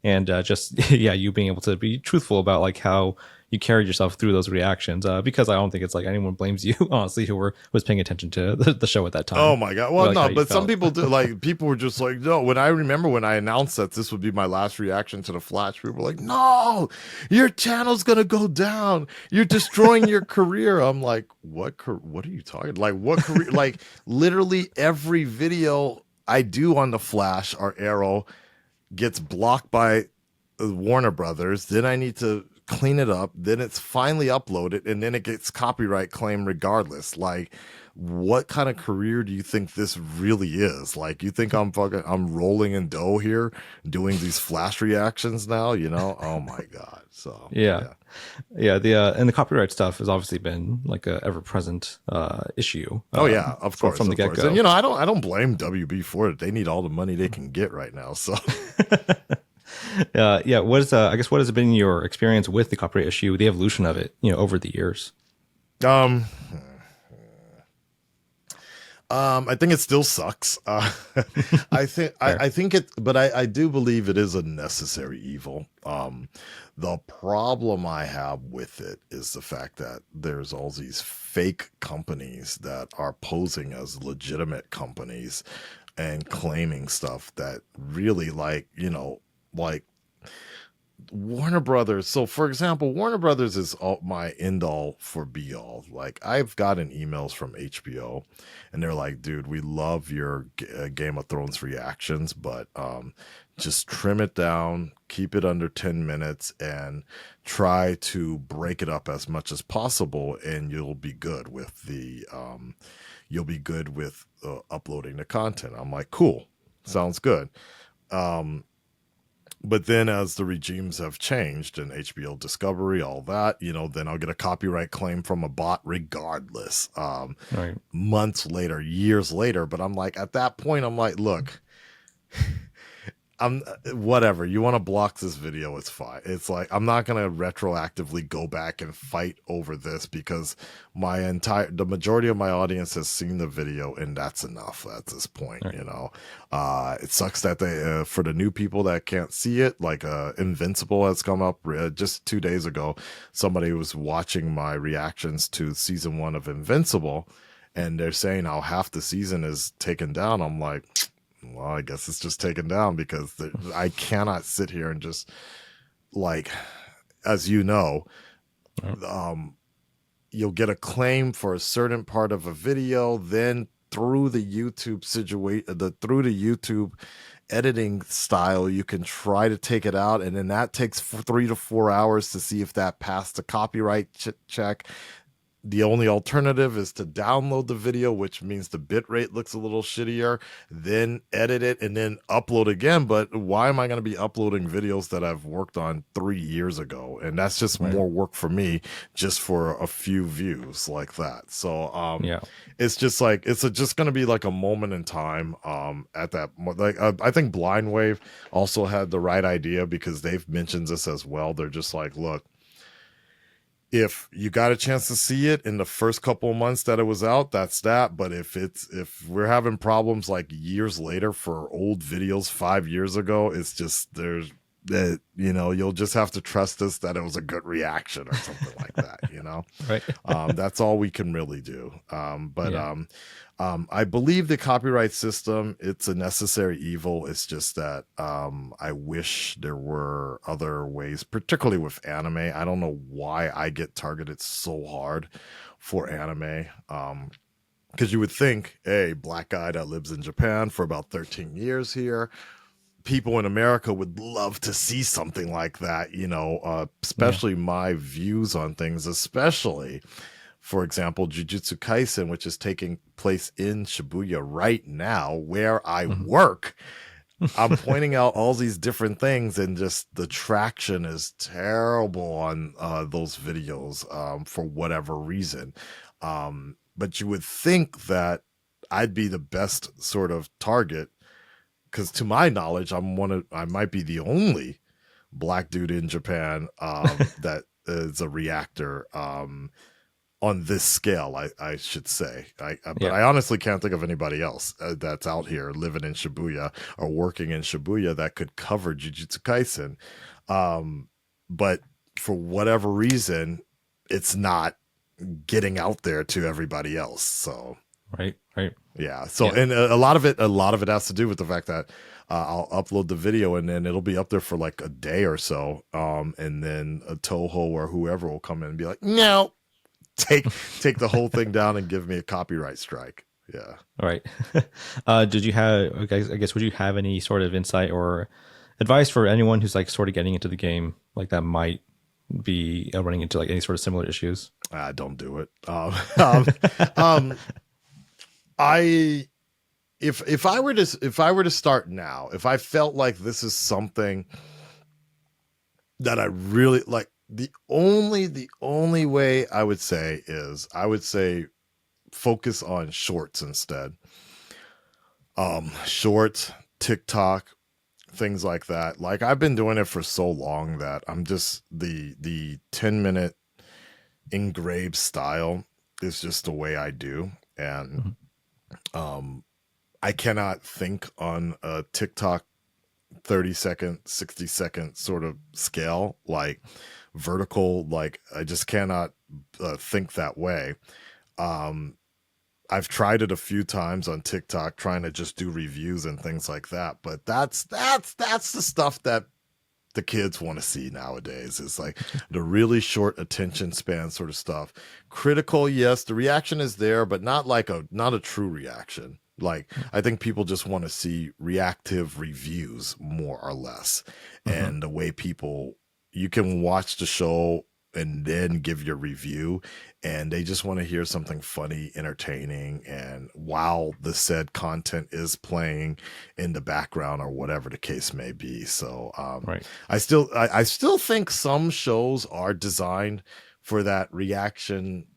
You being able to be truthful about like how you carried yourself through those reactions, because I don't think it's like anyone blames you, honestly, who was paying attention to the show at that time. Oh my God. Well, no, but some people do. Like, people were just like, no, when I announced that this would be my last reaction to the Flash, people were like, no, your channel's going to go down. You're destroying your career. I'm like, what are you talking? Like, what career? Like, literally every video I do on the Flash or Arrow gets blocked by Warner Brothers. Then I need to clean it up, then it's finally uploaded, and then it gets copyright claim regardless. Like, what kind of career do you think this really is? Like, you think I'm rolling in dough here doing these Flash reactions now, Oh my God. So yeah. The copyright stuff has obviously been like a ever-present issue. Of course, from the get-go. And I don't blame WB for it. They need all the money they can get right now. So what has been your experience with the copyright issue, the evolution of it, over the years? I think it still sucks. I think it, but I do believe it is a necessary evil. The problem I have with it is the fact that there's all these fake companies that are posing as legitimate companies and claiming stuff that really, like, Warner Brothers. So, for example, Warner Brothers is all my end all for be all. Like, I've gotten emails from HBO, and they're like, "Dude, we love your Game of Thrones reactions, but just trim it down, keep it under 10 minutes, and try to break it up as much as possible, and you'll be good with uploading the content." I'm like, "Cool, sounds good." Um, but then as the regimes have changed and HBO Discovery, all that, then I'll get a copyright claim from a bot regardless. Right. Months later, years later. But I'm like, at that point, I'm like, look, I'm whatever. You want to block this video, it's fine. It's like, I'm not going to retroactively go back and fight over this because the majority of my audience has seen the video, and that's enough at this point. Right. It sucks that for the new people that can't see it, like Invincible has come up just 2 days ago. Somebody was watching my reactions to season 1 of Invincible, and they're saying how half the season is taken down. I'm like, well, I guess it's just taken down because I cannot sit here and just, like, as you know, you'll get a claim for a certain part of a video, then through the YouTube through the YouTube editing style, you can try to take it out, and then that takes 3 to 4 hours to see if that passed the copyright check. The only alternative is to download the video, which means the bitrate looks a little shittier, then edit it and then upload again. But why am I going to be uploading videos that I've worked on 3 years ago? And that's just more work for me, just for a few views like that. So it's just like, it's just going to be like a moment in time at that. Like I think Blind Wave also had the right idea because they've mentioned this as well. They're just like, look, if you got a chance to see it in the first couple of months that it was out, that's that. But if we're having problems like years later for old videos 5 years ago, it's just you'll just have to trust us that it was a good reaction or something like that, Right. That's all we can really do. I believe the copyright system, it's a necessary evil. It's just that I wish there were other ways, particularly with anime. I don't know why I get targeted so hard for anime. Because you would think, hey, black guy that lives in Japan for about 13 years here, people in America would love to see something like that, especially my views on things, especially, for example, Jujutsu Kaisen, which is taking place in Shibuya right now, where I work. I'm pointing out all these different things, and just the traction is terrible on those videos for whatever reason. But you would think that I'd be the best sort of target, because to my knowledge, I might be the only black dude in Japan that is a reactor on this scale, I should say. But I honestly can't think of anybody else that's out here living in Shibuya or working in Shibuya that could cover Jujutsu Kaisen. But for whatever reason, it's not getting out there to everybody else. So Right. yeah. So and a lot of it has to do with the fact that I'll upload the video and then it'll be up there for like a day or so, and then a Toho or whoever will come in and be like, no, take the whole thing down and give me a copyright strike. Yeah. All right. Did you have, I guess, would you have any sort of insight or advice for anyone who's like sort of getting into the game, like that might be running into like any sort of similar issues? Don't do it. If I were to start now, if I felt like this is something that I really like, the only way I would say is focus on shorts instead. Shorts, TikTok, things like that. Like, I've been doing it for so long that I'm just the 10-minute engraved style is just the way I do. And I cannot think on a TikTok 30-second, 60-second sort of scale, like vertical. Like, I just cannot think that way. I've tried it a few times on TikTok, trying to just do reviews and things like that. But that's the stuff that the kids want to see nowadays. It's like the really short attention span sort of stuff. Critical, yes, the reaction is there, but not a true reaction. Like, I think people just want to see reactive reviews more or less. And the way you can watch the show and then give your review, and they just want to hear something funny, entertaining, and while the said content is playing in the background or whatever the case may be. So Right. I still think some shows are designed for that reaction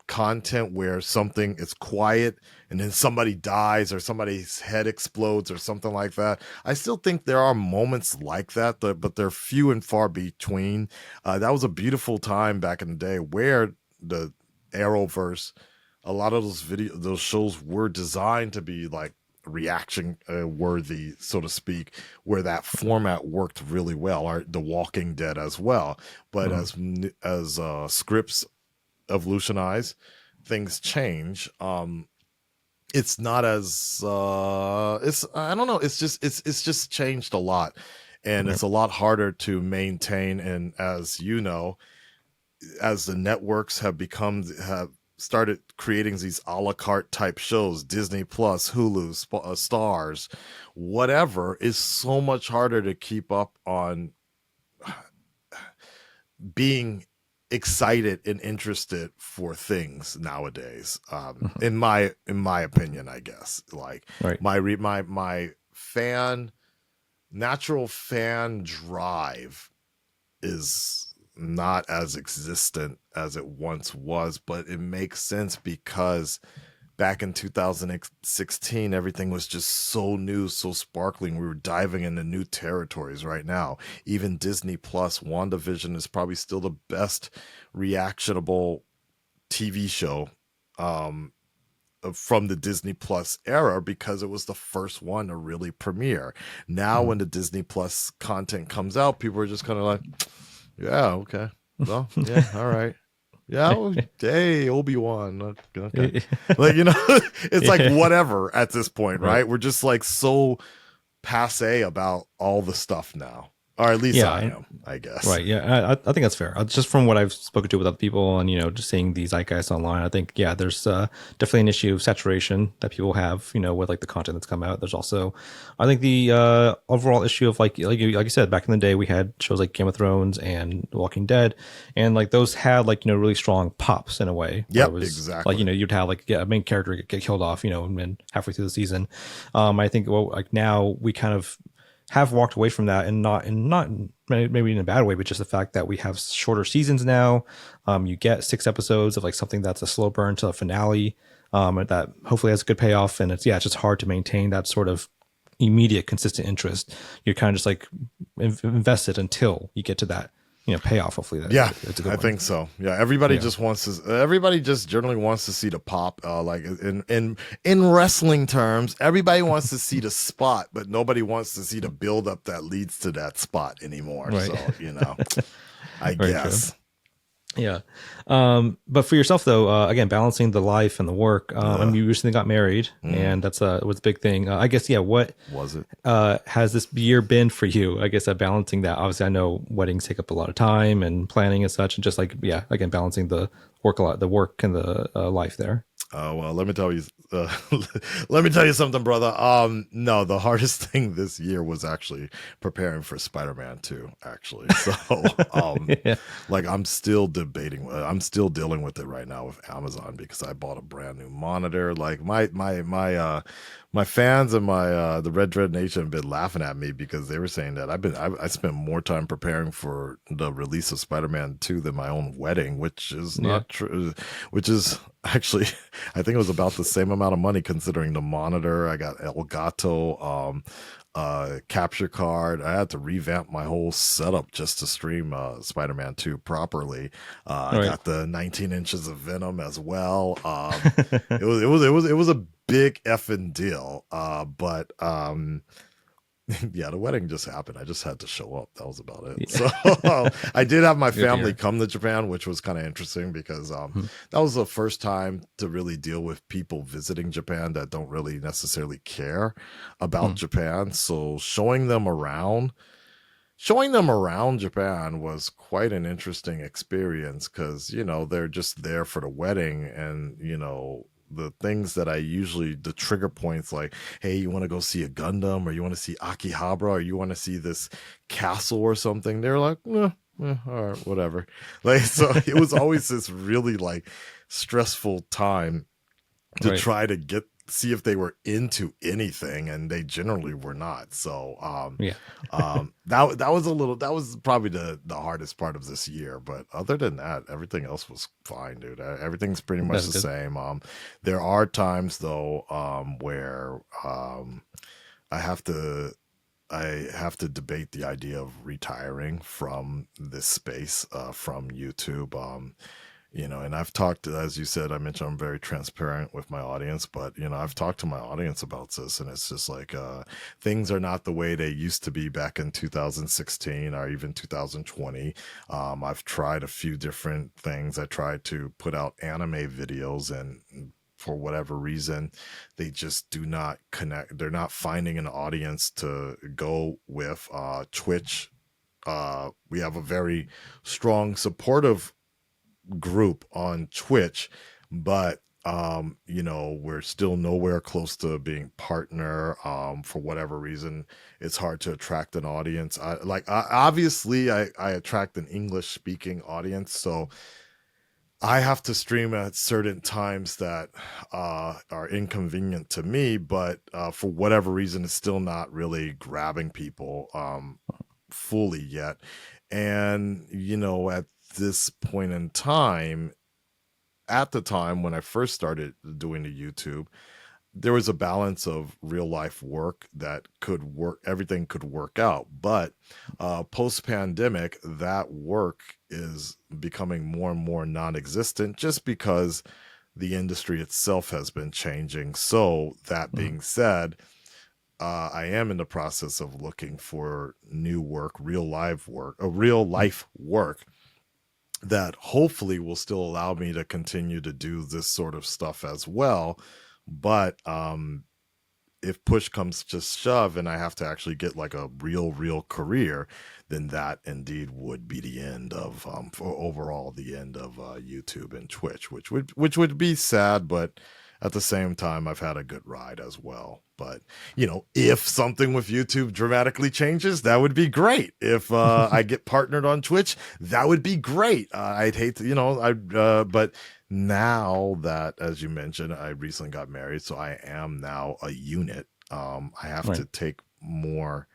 content where something is quiet and then somebody dies or somebody's head explodes or something like that. I still think there are moments like that, but they're few and far between. That was a beautiful time back in the day where the Arrowverse, a lot of those shows were designed to be like reaction worthy, so to speak, where that format worked really well, or The Walking Dead as well. But as scripts evolutionize, things change. It's not as I don't know, it's just changed a lot, and it's a lot harder to maintain. And as you know, as the networks have started creating these a la carte type shows, Disney Plus, Hulu, Stars, whatever, is so much harder to keep up on being excited and interested for things nowadays. In my opinion, I guess, like my natural fan drive is not as existent as it once was, but it makes sense because back in 2016, everything was just so new, so sparkling. We were diving into new territories right now. Even Disney Plus, WandaVision is probably still the best reactionable TV show from the Disney Plus era because it was the first one to really premiere. Now, when the Disney Plus content comes out, people are just kind of like, yeah, okay. Well, yeah, all right. Yeah, hey, Obi-Wan. Okay. Like, it's like whatever at this point, right? We're just like so passe about all the stuff now. Or at least I am, I guess. Right. Yeah. I think that's fair. Just from what I've spoken to with other people and, just seeing these zeitgeists online, I think, there's definitely an issue of saturation that people have, with like the content that's come out. There's also, I think the overall issue of like you said, back in the day, we had shows like Game of Thrones and The Walking Dead. And like those had like, really strong pops in a way. Yep, exactly. Like, you'd have like a main character get killed off, and halfway through the season. I think, like now we kind of have walked away from that, and not maybe in a bad way, but just the fact that we have shorter seasons now. You get 6 episodes of like something that's a slow burn to a finale, that hopefully has a good payoff. And it's just hard to maintain that sort of immediate consistent interest. You're kind of just like invested until you get to that payoff. Hopefully it's a good I think so. Yeah, everybody just generally wants to see the pop. Like in wrestling terms, everybody wants to see the spot, but nobody wants to see the build up that leads to that spot anymore. Right. So I guess. True. Yeah. But for yourself though, again, balancing the life and the work, you recently got married, and that's was a big thing. I guess, what was it? Has this year been for you? I guess balancing that. Obviously, I know weddings take up a lot of time and planning and such, and just like, again, balancing the work and the life there. Well, let me tell you something, brother. No, the hardest thing this year was actually preparing for Spider-Man 2, actually. So, like I'm still dealing with it right now with Amazon because I bought a brand new monitor. Like my fans and the Red Dread Nation have been laughing at me because they were saying that I spent more time preparing for the release of Spider-Man 2 than my own wedding, which is not true. Which is actually, I think it was about the same amount of money considering the monitor. I got Elgato capture card. I had to revamp my whole setup just to stream Spider-Man 2 properly. I got the 19 inches of Venom as well. It was a big effing deal. But the wedding just happened. I just had to show up. That was about it. So I did have my family come to Japan, which was kind of interesting because that was the first time to really deal with people visiting Japan that don't really necessarily care about Japan. So showing them around showing them around Japan was quite an interesting experience because, they're just there for the wedding and, the things that I usually, the trigger points like, hey, you want to go see a Gundam or you want to see Akihabara or you want to see this castle or something. They're like, all right, whatever. Like, so it was always this really like stressful time to Right. try to see if they were into anything, and they generally were not. So Yeah. that was probably the hardest part of this year. But other than that, everything else was fine, dude. Everything's pretty much That's the good. same. There are times though where I have to debate the idea of retiring from this space, from YouTube. And I've talked, as you said, I mentioned I'm very transparent with my audience, but, I've talked to my audience about this, and it's just like, things are not the way they used to be back in 2016 or even 2020. I've tried a few different things. I tried to put out anime videos, and for whatever reason, they just do not connect. They're not finding an audience to go with. Twitch, we have a very strong, supportive group on Twitch, but we're still nowhere close to being partner. For whatever reason, it's hard to attract an audience. Obviously I attract an English speaking audience, so I have to stream at certain times that are inconvenient to me, but for whatever reason, it's still not really grabbing people fully yet. And, at this point in time, at the time when I first started doing the YouTube, there was a balance of real life work that could work, everything could work out. But post pandemic, that work is becoming more and more non existent just because the industry itself has been changing. So, that being said, I am in the process of looking for new work, real life work that hopefully will still allow me to continue to do this sort of stuff as well. But if push comes to shove and I have to actually get like a real career, then that indeed would be the end of for overall the end of YouTube and Twitch, which would be sad, but at the same time, I've had a good ride as well. But, if something with YouTube dramatically changes, that would be great. If I get partnered on Twitch, that would be great. I'd hate to, but now that, as you mentioned, I recently got married, so I am now a unit. I have Right. to take more.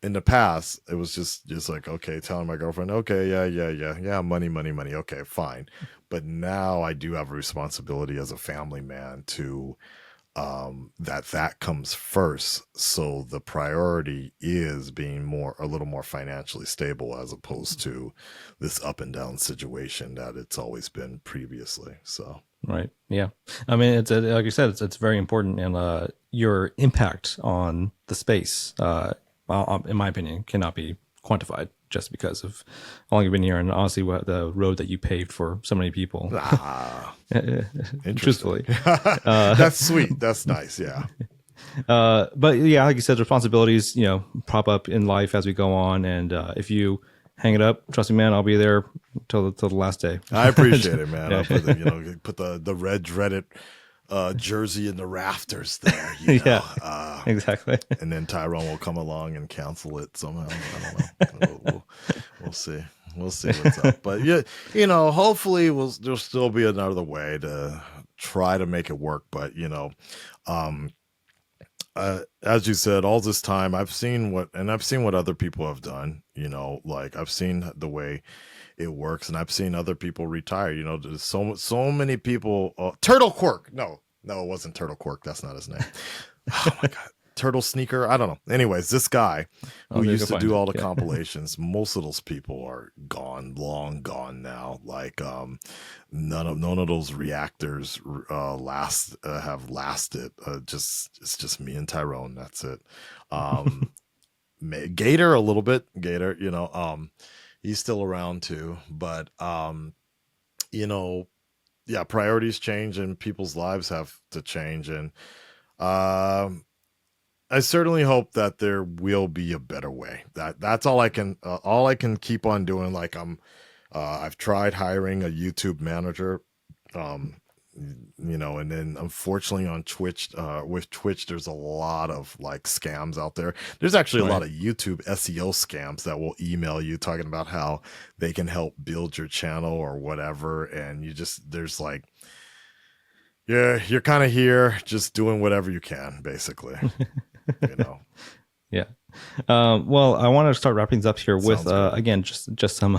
In the past, it was just like, okay, telling my girlfriend, okay, yeah, money, okay, fine. But now I do have a responsibility as a family man to that comes first. So the priority is being a little more financially stable as opposed to this up and down situation that it's always been previously. So Right. Yeah. I mean, it's like you said, it's very important, and your impact on the space, in my opinion, cannot be quantified just because of how long you've been here, and honestly, what the road that you paved for so many people. interesting. Truthfully, That's sweet. That's nice. Yeah. but yeah, like you said, responsibilities, pop up in life as we go on, and if you hang it up, trust me, man, I'll be there till the last day. I appreciate it, man. I'll put the red dreaded jersey in the rafters there. Yeah, exactly. And then Tyrone will come along and cancel it somehow. I don't know. We'll see. We'll see what's up. But yeah, hopefully there'll still be another way to try to make it work. But as you said, all this time I've seen what other people have done. Like I've seen the way it works, and I've seen other people retire. There's so many people. Turtle Quirk. No, it wasn't Turtle Quirk. That's not his name. Oh my god. Turtle Sneaker. I don't know. Anyways, this guy who used to do all the compilations, most of those people are long gone now. Like none of those reactors have lasted. It's just me and Tyrone. That's it. Gator a little bit. Gator, he's still around too. But yeah, priorities change and people's lives have to change, and I certainly hope that there will be a better way. That's all I can keep on doing. Like I've tried hiring a YouTube manager, um, and then unfortunately on Twitch, with Twitch, there's a lot of like scams out there. There's actually a lot Right. of YouTube SEO scams that will email you talking about how they can help build your channel or whatever, and there's like, yeah, you're kind of here just doing whatever you can, basically. You know, Yeah. Well, I want to start wrapping things up here with sounds good. again just some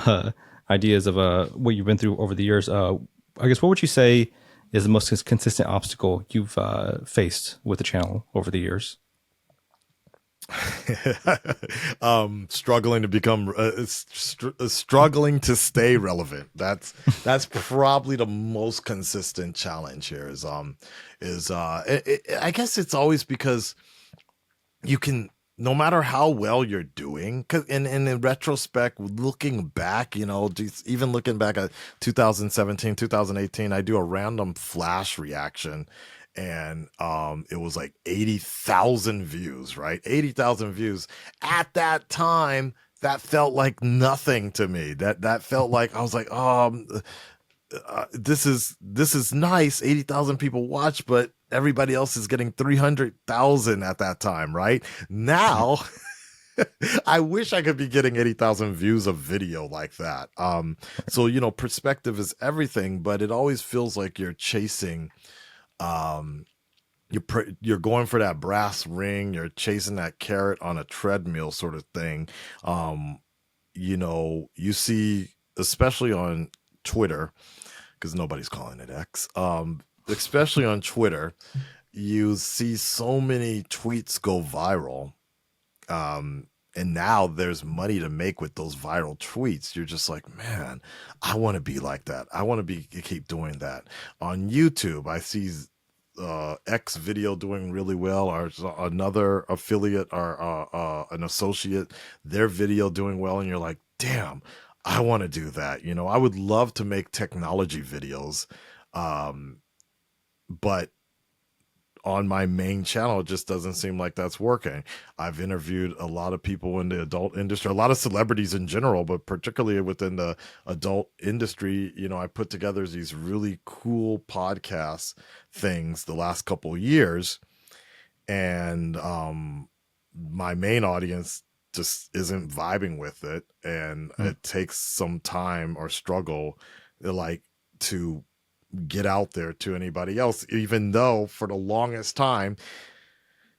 ideas of what you've been through over the years. I guess what would you say is the most consistent obstacle you've faced with the channel over the years? Struggling to become struggling to stay relevant. That's probably the most consistent challenge here. I guess it's always because you can, no matter how well you're doing, cause in retrospect, looking back, just even looking back at 2017, 2018, I do a random flash reaction, and it was like 80,000 views, right? 80,000 views at that time. That felt like nothing to me. That felt like I was like, this is nice. 80,000 people watch, but everybody else is getting 300,000 at that time, right? Now, I wish I could be getting 80,000 views of video like that. So perspective is everything, but it always feels like you're chasing. You're going for that brass ring. You're chasing that carrot on a treadmill, sort of thing. Um, you see, especially on Twitter, because nobody's calling it X. Especially on Twitter, you see so many tweets go viral. And now there's money to make with those viral tweets. You're just like, man, I want to be like that. I want to keep doing that. On YouTube, I see X video doing really well, or another affiliate or an associate, their video doing well, and you're like, damn, I want to do that. I would love to make technology videos, um, but on my main channel, it just doesn't seem like that's working. I've interviewed a lot of people in the adult industry, a lot of celebrities in general, but particularly within the adult industry. I put together these really cool podcast things the last couple of years, and my main audience just isn't vibing with it, and Mm. it takes some time or struggle, like, to get out there to anybody else, even though for the longest time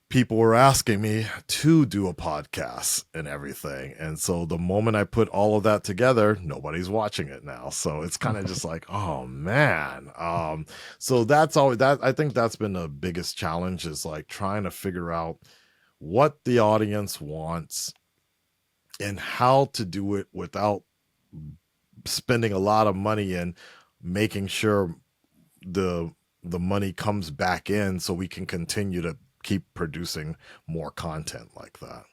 people were asking me to do a podcast and everything. And so the moment I put all of that together, nobody's watching it now. So it's kind of just like, oh man. So that's always that. I think that's been the biggest challenge, is like trying to figure out what the audience wants and how to do it without spending a lot of money and making sure the money comes back in, so we can continue to keep producing more content like that.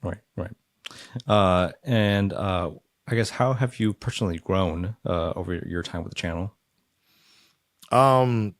Right, right. And I guess how have you personally grown over your time with the channel? Um,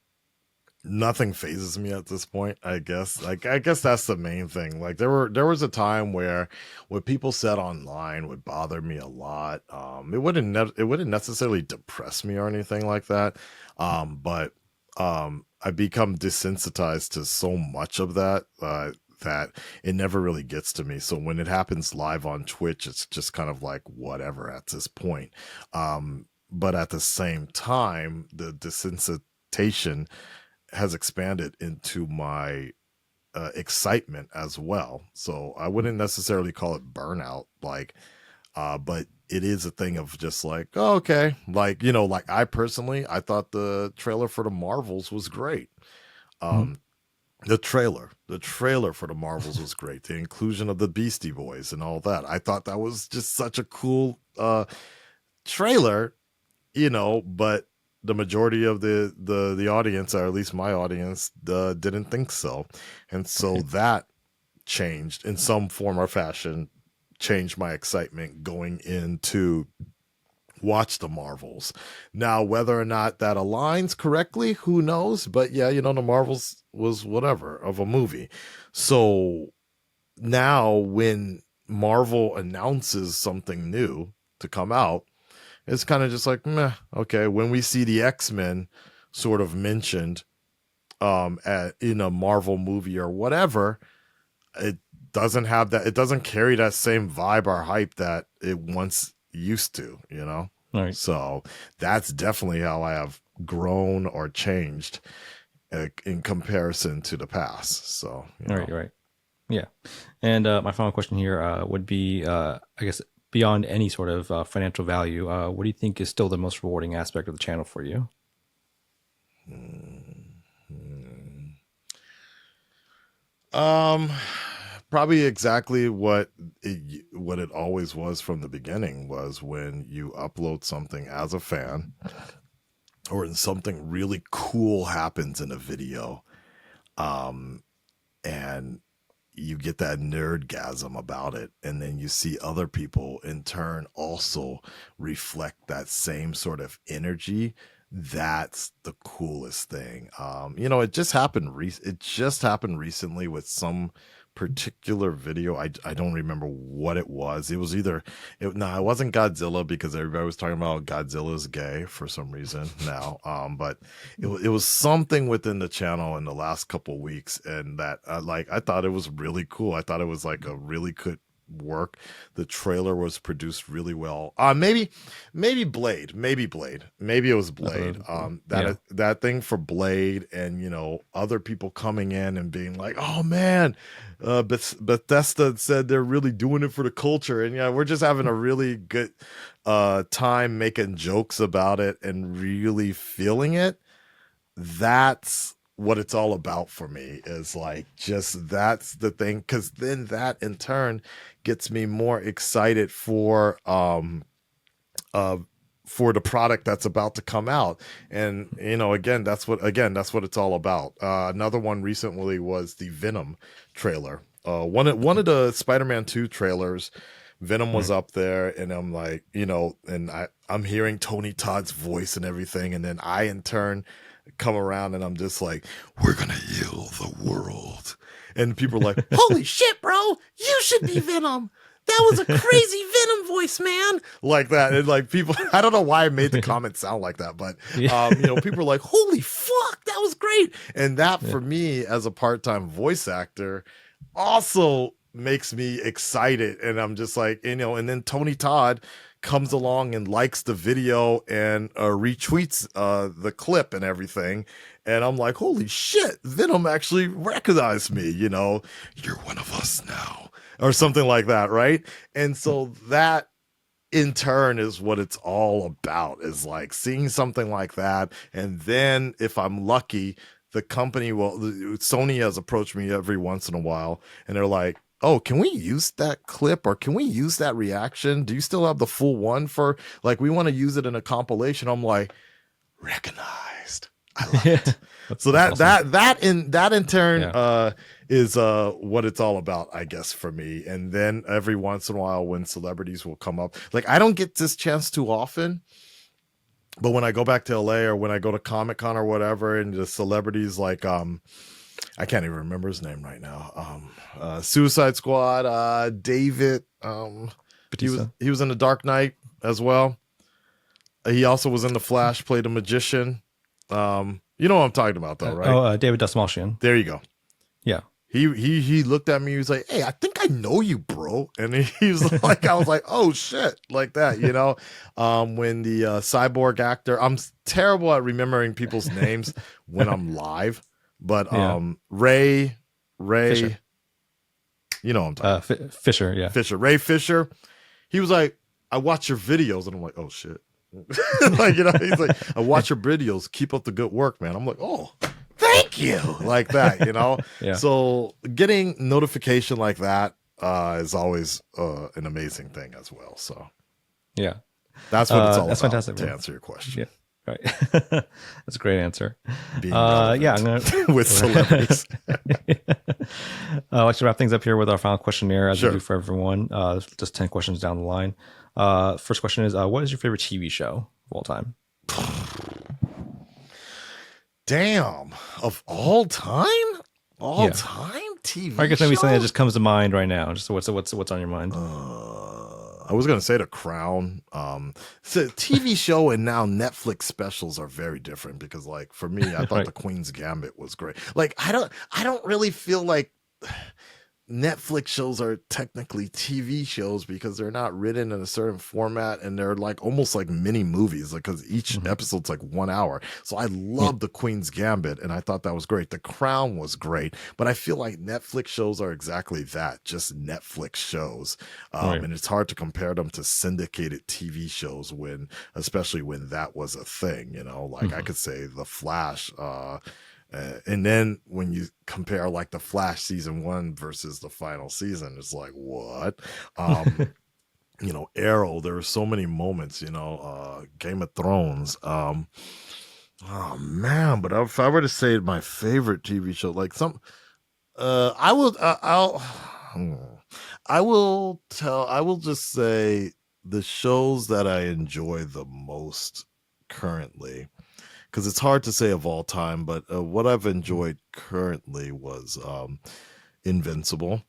Nothing phases me at this point, I guess. Like, I guess that's the main thing. Like, there was a time where what people said online would bother me a lot. It wouldn't necessarily depress me or anything like that. But I become desensitized to so much of that, that it never really gets to me. So when it happens live on Twitch, it's just kind of like whatever at this point. But at the same time, the desensitization has expanded into my excitement as well. So I wouldn't necessarily call it burnout, like, but it is a thing of just like, oh, okay, like, like I thought the trailer for the Marvels was great. Mhm. Um, the trailer for the Marvels was great. The inclusion of the Beastie Boys and all that. I thought that was just such a cool trailer, but the majority of the audience, or at least my audience, didn't think so. And so Right. that changed in some form or fashion, changed my excitement going into watch the Marvels. Now, whether or not that aligns correctly, who knows? But yeah, the Marvels was whatever of a movie. So now when Marvel announces something new to come out, it's kind of just like, meh, okay. When we see the X-Men sort of mentioned in a Marvel movie or whatever, it doesn't have that, it doesn't carry that same vibe or hype that it once used to, Right. So that's definitely how I have grown or changed in comparison to the past. So Right. Yeah. And my final question here would be, I guess, beyond any sort of financial value, what do you think is still the most rewarding aspect of the channel for you? Probably exactly what it always was from the beginning, was when you upload something as a fan, or when something really cool happens in a video, and you get that nerdgasm about it, and then you see other people in turn also reflect that same sort of energy. That's the coolest thing. It just happened recently with some particular video. I don't remember what it was. It was it wasn't Godzilla, because everybody was talking about Godzilla's gay for some reason now. But it was something within the channel in the last couple weeks, and that I thought it was really cool. I thought it was like a really good work. The trailer was produced really well. Maybe Blade. Maybe it was Blade. That thing for Blade, and other people coming in and being like, oh man, Bethesda said they're really doing it for the culture, and we're just having a really good time making jokes about it and really feeling it. That's what it's all about for me, is like, just that's the thing, because then that in turn gets me more excited for the product that's about to come out. And again, that's what it's all about. Another one recently was the Venom trailer. One of the Spider-Man 2 trailers, Venom was up there, and I'm like, and I'm hearing Tony Todd's voice and everything, and then I in turn come around and I'm just like, we're gonna heal the world, and people are like, holy shit, bro, you should be Venom. That was a crazy Venom voice, man. Like that. And like people, I don't know why I made the comment sound like that, but people are like, holy fuck, that was great. And that for me as a part-time voice actor also makes me excited. And I'm just like, and then Tony Todd comes along and likes the video and retweets the clip and everything. And I'm like, holy shit, Venom actually recognized me, you're one of us now, or something like that, right? And so that in turn is what it's all about, is like seeing something like that. And then if I'm lucky, the company Sony has approached me every once in a while, and they're like, oh, can we use that clip, or can we use that reaction? Do you still have the full one for, like, we want to use it in a compilation? I'm like, recognized. I love it. So that in turn is what it's all about, I guess, for me. And then every once in a while when celebrities will come up, like, I don't get this chance too often, but when I go back to LA or when I go to Comic-Con or whatever, and the celebrities like I can't even remember his name right now. Suicide Squad, David. He was in The Dark Knight as well. He also was in The Flash, played a magician. You know what I'm talking about, though, right? David Dastmalchian. There you go. Yeah. He looked at me. He was like, "Hey, I think I know you, bro." And he was like, "I was like, oh shit," like that, When the cyborg actor, I'm terrible at remembering people's names when I'm live. But Ray Fisher. You know what I'm talking about. Fisher, yeah. Ray Fisher. He was like, I watch your videos, and I'm like, oh shit. Like, he's like, I watch your videos, keep up the good work, man. I'm like, oh, thank you. Like that, Yeah. So getting notification like that is always an amazing thing as well. So yeah. That's what it's all that's about, fantastic, to man. answer your question. Yeah. Right. That's a great answer. Being relevant I'm gonna with celebrities. I'd like to wrap things up here with our final questionnaire, as Sure. we do for everyone. Just 10 questions down the line. First question is, what is your favorite TV show of all time? Damn, of all time, all time TV. I guess maybe show? something that just comes to mind right now. Just what's on your mind? I was gonna say The Crown. So TV show and now Netflix specials are very different because, like, for me, I thought Right. The Queen's Gambit was great. Like, I don't really feel like Netflix shows are technically TV shows because they're not written in a certain format and they're like almost like mini movies, like because each episode's like 1 hour. So I love The Queen's Gambit and I thought that was great. The Crown was great, but I feel like Netflix shows are exactly that, just Netflix shows. And it's hard to compare them to syndicated TV shows especially when that was a thing, like I could say The Flash, and then when you compare like The Flash season 1 versus the final season, it's like, what? Arrow, there were so many moments, Game of Thrones. Oh man, but if I were to say my favorite TV show, like I will just say the shows that I enjoy the most currently, because it's hard to say of all time, but what I've enjoyed currently was Invincible.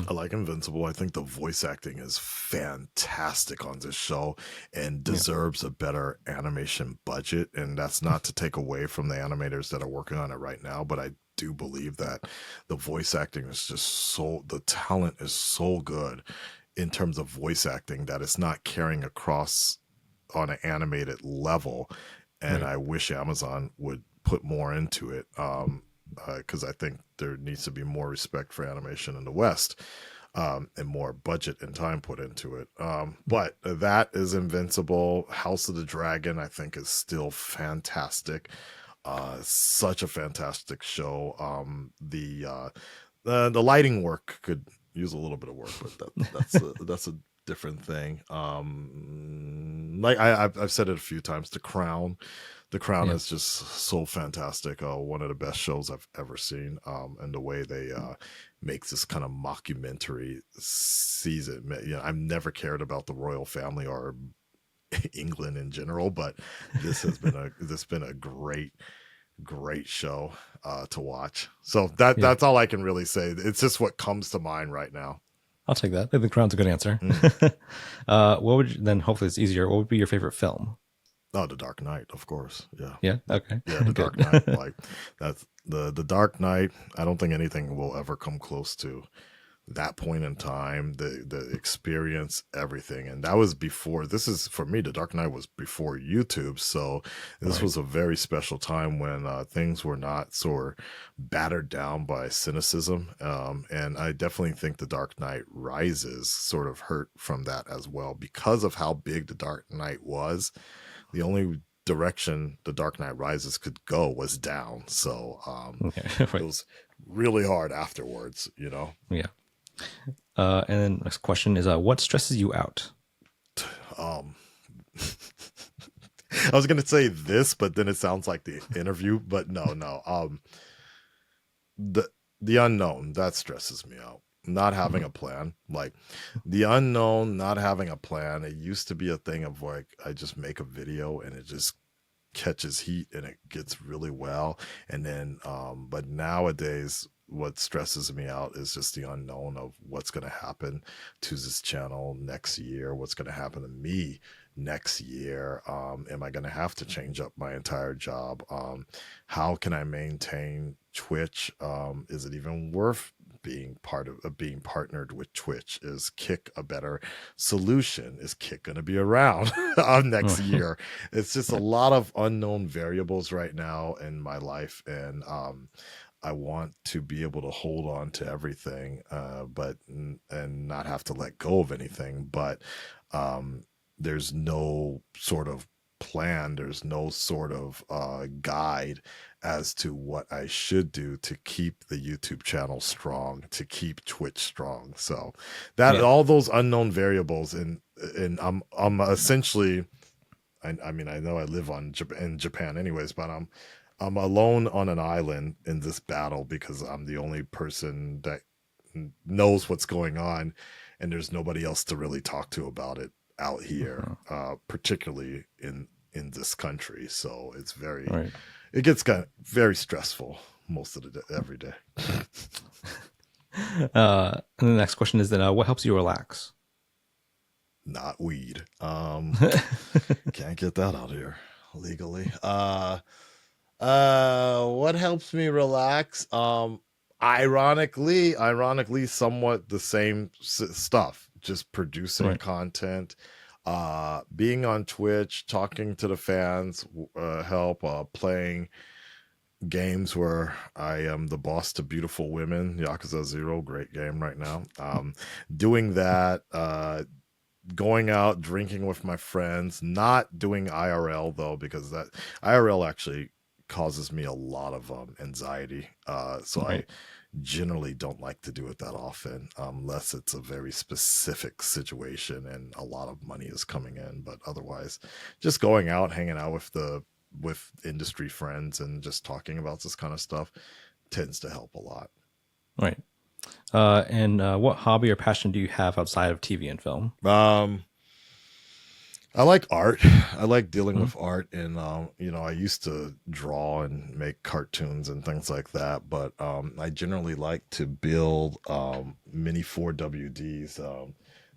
I like Invincible. I think the voice acting is fantastic on this show and deserves a better animation budget. And that's not to take away from the animators that are working on it right now, but I do believe that the voice acting is the talent is so good in terms of voice acting that it's not carrying across on an animated level. And I wish Amazon would put more into it, because I think there needs to be more respect for animation in the West, and more budget and time put into it. But that is Invincible. House of the Dragon, I think, is still fantastic. Such a fantastic show. The lighting work could use a little bit of work, but that's a different thing. Like I've said it a few times, The Crown is just so fantastic. One of the best shows I've ever seen. And the way they make this kind of mockumentary season. I've never cared about the royal family or England in general, but this has been a great show to watch. So that's all I can really say. It's just what comes to mind right now. I'll take that. I think The Crown's a good answer. What would then? Hopefully, it's easier. What would be your favorite film? Oh, The Dark Knight, of course. Yeah. Yeah. Okay. Yeah, The Dark Knight. Like that's the Dark Knight. I don't think anything will ever come close to that point in time, the experience, everything. And that was before, this is for me, The Dark Knight was before YouTube. So this was a very special time when things were not sort of battered down by cynicism. And I definitely think The Dark Knight Rises sort of hurt from that as well, because of how big The Dark Knight was. The only direction The Dark Knight Rises could go was down. So it was really hard afterwards, Yeah. And then next question is, what stresses you out? I was gonna say this, but then it sounds like the interview. But no. The unknown, that stresses me out. Not having a plan, like the unknown, not having a plan. It used to be a thing of like I just make a video and it just catches heat and it gets really well, and then but nowadays what stresses me out is just the unknown of what's going to happen to this channel next year, what's going to happen to me next year. Am I going to have to change up my entire job? How can I maintain Twitch? Is it even worth being partnered with Twitch? Is Kick a better solution? Is Kick going to be around next year? It's just a lot of unknown variables right now in my life, and I want to be able to hold on to everything, and not have to let go of anything. But there's no sort of plan. There's no sort of guide as to what I should do to keep the YouTube channel strong, to keep Twitch strong. So that all those unknown variables, and I'm essentially, I mean, I know I live in Japan anyways, but I'm alone on an island in this battle because I'm the only person that knows what's going on, and there's nobody else to really talk to about it out here, particularly in this country. So it's Right. it gets kind of very stressful most of the day, every day. And the next question is then, what helps you relax? Not weed. Can't get that out here legally. What helps me relax? Ironically, somewhat the same stuff. Just producing content, being on Twitch, talking to the fans, help. Playing games where I am the boss to beautiful women. Yakuza 0, great game right now. Doing that. Going out drinking with my friends, not doing IRL though, because that IRL actually causes me a lot of anxiety. So I generally don't like to do it that often, unless it's a very specific situation and a lot of money is coming in. But otherwise, just going out, hanging out with industry friends and just talking about this kind of stuff tends to help a lot. Right. And what hobby or passion do you have outside of TV and film? I like art. I like dealing with art, and I used to draw and make cartoons and things like that. But I generally like to build mini 4WDs.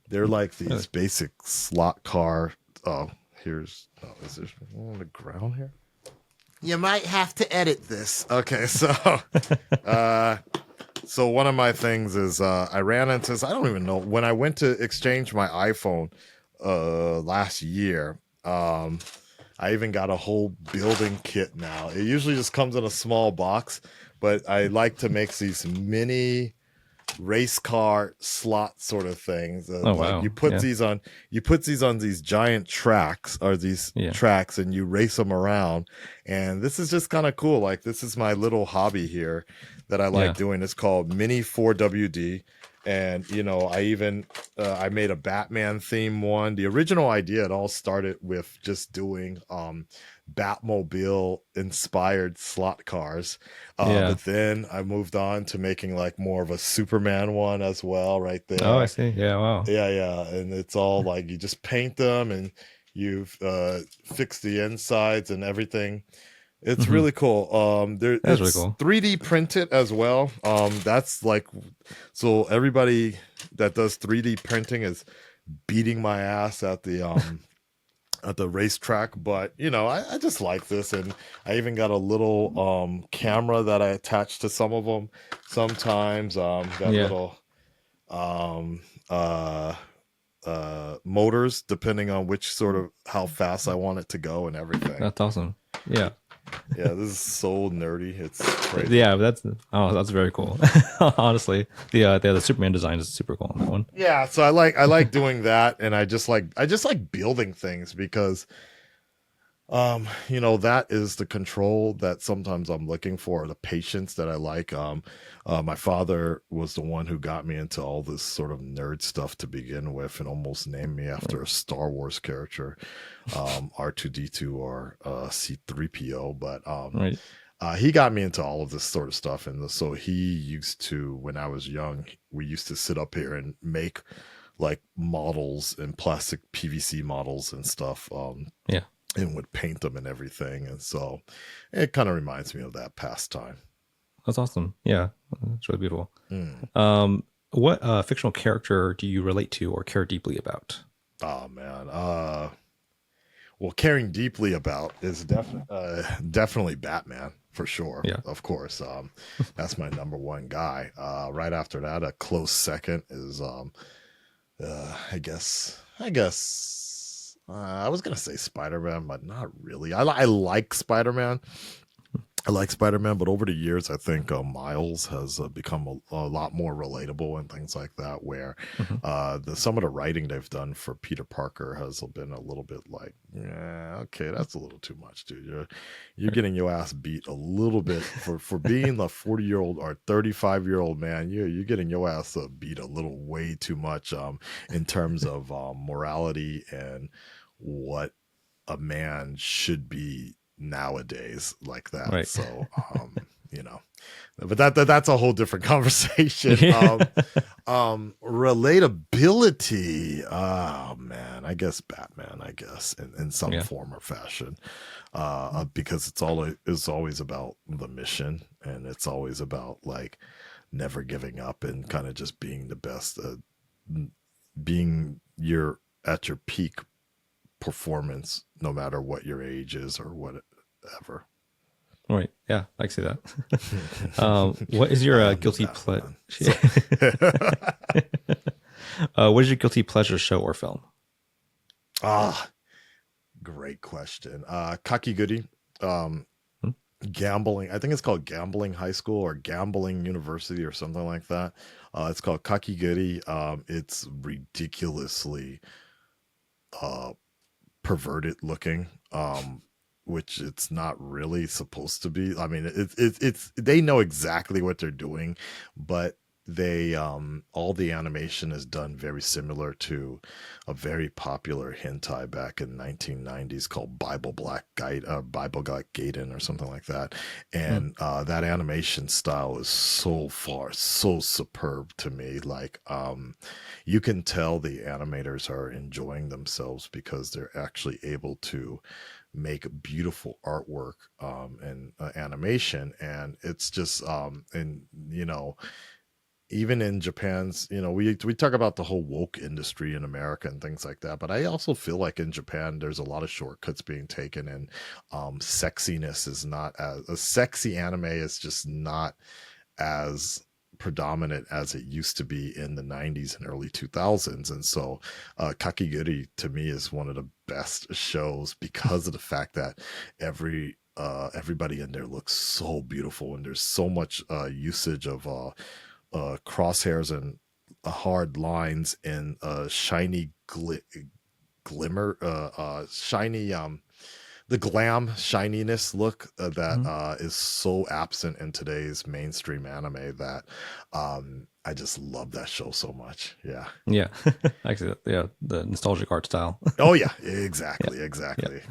They're like these basic slot car. Oh, is there on the ground here? You might have to edit this. Okay, so so one of my things is I ran into this. I don't even know when I went to exchange my iPhone last year. I even got a whole building kit now. It usually just comes in a small box, but I like to make these mini race car slot sort of things. Wow. You put these on these giant tracks or these tracks, and you race them around. And this is just kind of cool. Like, this is my little hobby here that I like doing. It's called Mini 4WD. And, I even, I made a Batman theme one. The original idea, it all started with just doing Batmobile inspired slot cars. But then I moved on to making like more of a Superman one as well, right there. Oh, I see. Yeah, wow. Yeah. And it's all like you just paint them and you've fixed the insides and everything. It's really cool. It's really cool. 3D printed as well. That's like, so everybody that does 3D printing is beating my ass at the racetrack. But I just like this, and I even got a little camera that I attach to some of them. Sometimes got little motors depending on which sort of how fast I want it to go and everything. That's awesome. Yeah. Yeah, this is so nerdy. It's crazy. Yeah, that's very cool. Honestly, the Superman design is super cool on that one. Yeah, so I like doing that, and I just like building things because that is the control that sometimes I'm looking for, the patience that I like. My father was the one who got me into all this sort of nerd stuff to begin with, and almost named me after a Star Wars character, R2D2 or C3PO. But he got me into all of this sort of stuff, and so he used to, when I was young, we used to sit up here and make like models and plastic PVC models and stuff. And would paint them and everything. And so it kind of reminds me of that pastime. That's awesome. Yeah, it's really beautiful. What fictional character do you relate to or care deeply about? Oh, man. Well, caring deeply about is definitely Batman, for sure. Yeah. Of course. That's my number one guy. Right after that, a close second is, I guess, I was going to say Spider-Man, but not really. I like Spider-Man. But over the years, I think Miles has become a lot more relatable and things like that, where some of the writing they've done for Peter Parker has been a little bit like, yeah, okay, that's a little too much, dude. You're getting your ass beat a little bit for being a 40-year-old or 35-year-old man. You're getting your ass beat a little way too much in terms of morality and what a man should be nowadays like that. Right. So but that's a whole different conversation. Relatability. Oh man, I guess Batman. I guess in some form or fashion, because it's always about the mission, and it's always about like never giving up and kind of just being the best, being at your peak performance, no matter what your age is or whatever. Right. Yeah, I can see that. What is your guilty pleasure? What is your guilty pleasure show or film? Great question. Kakiguri, gambling. I think it's called Gambling High School or Gambling University or something like that. It's called Kakiguri. It's ridiculously perverted looking. Which it's not really supposed to be. I mean, it's they know exactly what they're doing, but they all the animation is done very similar to a very popular hentai back in 1990s called Bible Black Gaiden or something like that. And that animation style is so superb to me. Like you can tell the animators are enjoying themselves because they're actually able to make beautiful artwork and animation, and it's just and even in Japan's, we talk about the whole woke industry in America and things like that, but I also feel like in Japan there's a lot of shortcuts being taken, and sexiness is not as a sexy anime is just not as predominant as it used to be in the 90s and early 2000s. And so Kakiguri to me is one of the best shows because of the fact that everybody in there looks so beautiful, and there's so much usage of crosshairs and hard lines and shiny glimmer, shiny the glam shininess look that is so absent in today's mainstream anime that I just love that show so much. Yeah Actually, the nostalgic art style. Oh yeah, exactly.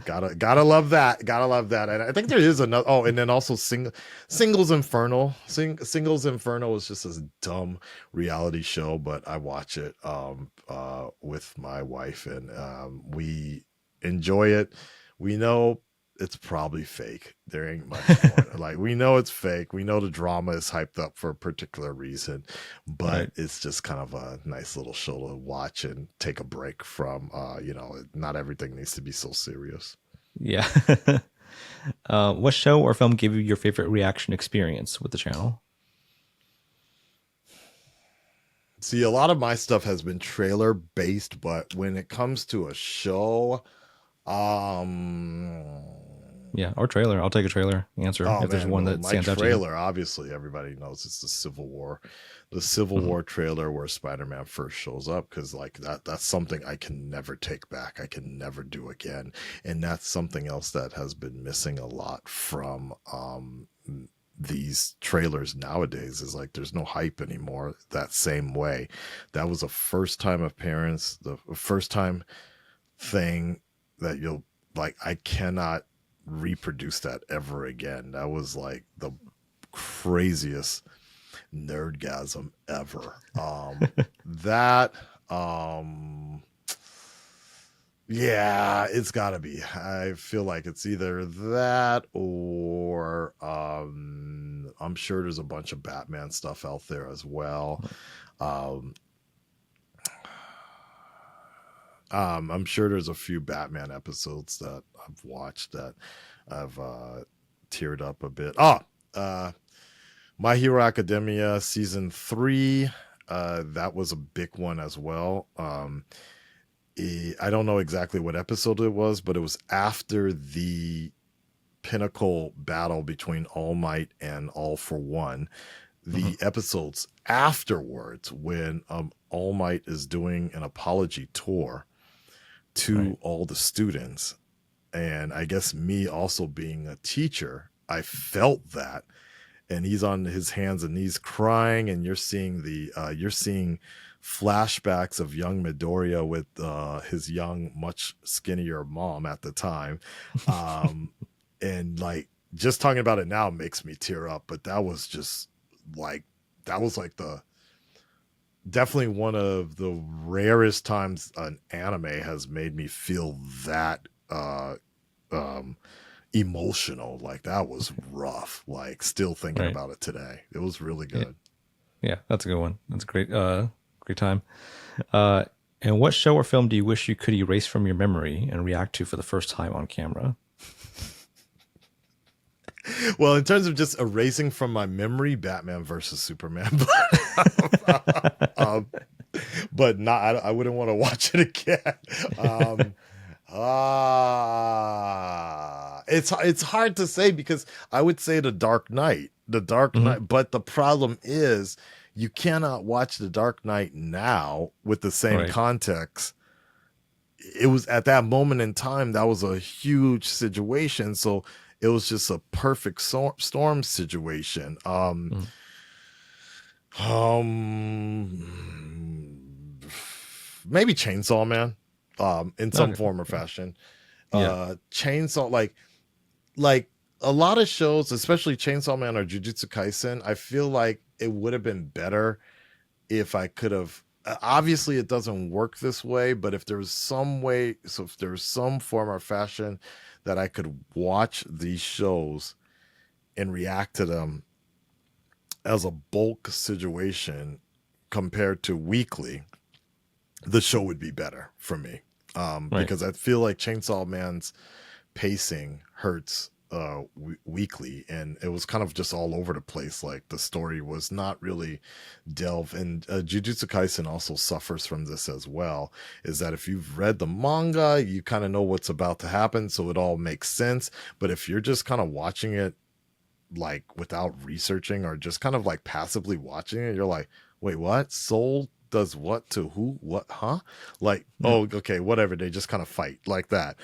Gotta love that, and I think there is another. Oh, and then also Singles Inferno. Singles Inferno is just this dumb reality show, but I watch it with my wife, and we enjoy it. We know it's probably fake. There ain't much more. Like, we know it's fake. We know the drama is hyped up for a particular reason, but it's just kind of a nice little show to watch and take a break from. Not everything needs to be so serious. Yeah. What show or film gave you your favorite reaction experience with the channel? See, a lot of my stuff has been trailer based, but when it comes to a show, or trailer. I'll take a trailer answer if there's one that stands out to you. Trailer, obviously, everybody knows it's the Civil War. The Civil War trailer where Spider-Man first shows up, because like that's something I can never take back. I can never do again. And that's something else that has been missing a lot from these trailers nowadays, is like there's no hype anymore that same way. That was a first time appearance, the first time thing that you'll like. I cannot reproduce that ever again. That was like the craziest nerdgasm ever. Yeah, it's gotta be. I feel like it's either that or I'm sure there's a bunch of Batman stuff out there as well. I'm sure there's a few Batman episodes that I've watched that I've teared up a bit. My Hero Academia season 3, that was a big one as well. I don't know exactly what episode it was, but it was after the pinnacle battle between All Might and All for One. The episodes afterwards, when All Might is doing an apology tour to all the students, and I guess me also being a teacher, I felt that. And he's on his hands and knees crying, and you're seeing flashbacks of young Midoriya with his young, much skinnier mom at the time, and like just talking about it now makes me tear up. But that was just like definitely one of the rarest times an anime has made me feel that emotional. Like that was rough. Like still thinking about it today. It was really good. Yeah, that's a good one. That's a great time. And what show or film do you wish you could erase from your memory and react to for the first time on camera? Well, in terms of just erasing from my memory, Batman versus Superman, but not. I wouldn't want to watch it again. It's hard to say because I would say The Dark Knight, but the problem is you cannot watch The Dark Knight now with the same context. It was at that moment in time that was a huge situation, so it was just a perfect storm situation. Maybe Chainsaw Man, in some form or fashion. Chainsaw, like a lot of shows, especially Chainsaw Man or Jujutsu Kaisen, I feel like it would have been better if I could have. Obviously, it doesn't work this way, but if there was some way, so if there was some form or fashion that I could watch these shows and react to them as a bulk situation compared to weekly, the show would be better for me. Because I feel like Chainsaw Man's pacing hurts weekly, and it was kind of just all over the place. Like the story was not really delved, and Jujutsu Kaisen also suffers from this as well, is that if you've read the manga, you kind of know what's about to happen, so it all makes sense. But if you're just kind of watching it like without researching or just kind of like passively watching it, you're like, wait, what? Soul does what to who? What? Huh? Like, oh, okay, whatever. They just kind of fight like that.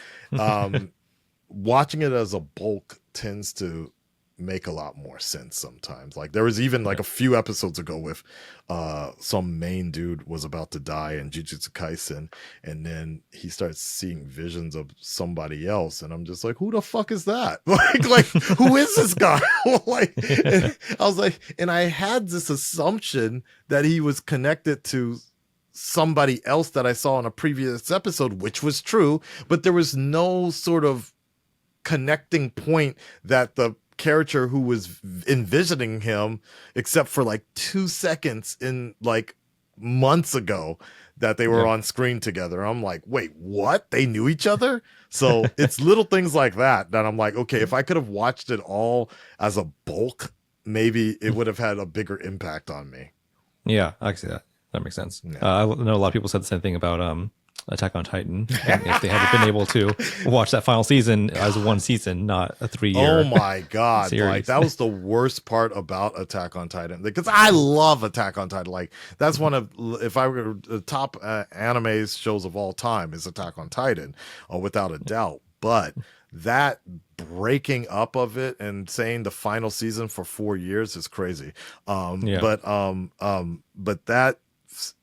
Watching it as a bulk tends to make a lot more sense sometimes. Like there was even like a few episodes ago with some main dude was about to die in Jujutsu Kaisen, and then he starts seeing visions of somebody else, and I'm just like, who the fuck is that? like who is this guy? I was like, and I had this assumption that he was connected to somebody else that I saw in a previous episode, which was true, but there was no sort of connecting point that the character who was envisioning him, except for like 2 seconds in like months ago that they were on screen together. I'm like, wait, what? They knew each other? So it's little things like that I'm like, okay, if I could have watched it all as a bulk, maybe it would have had a bigger impact on me. Yeah, I can see that. That makes sense. I know a lot of people said the same thing about Attack on Titan. And if they had been able to watch that final season as one season, not a 3-year. Oh my god! series. Like that was the worst part about Attack on Titan, because I love Attack on Titan. Like that's one of, if I were the top anime shows of all time, is Attack on Titan, without a doubt. But that breaking up of it and saying the final season for 4 years is crazy. But that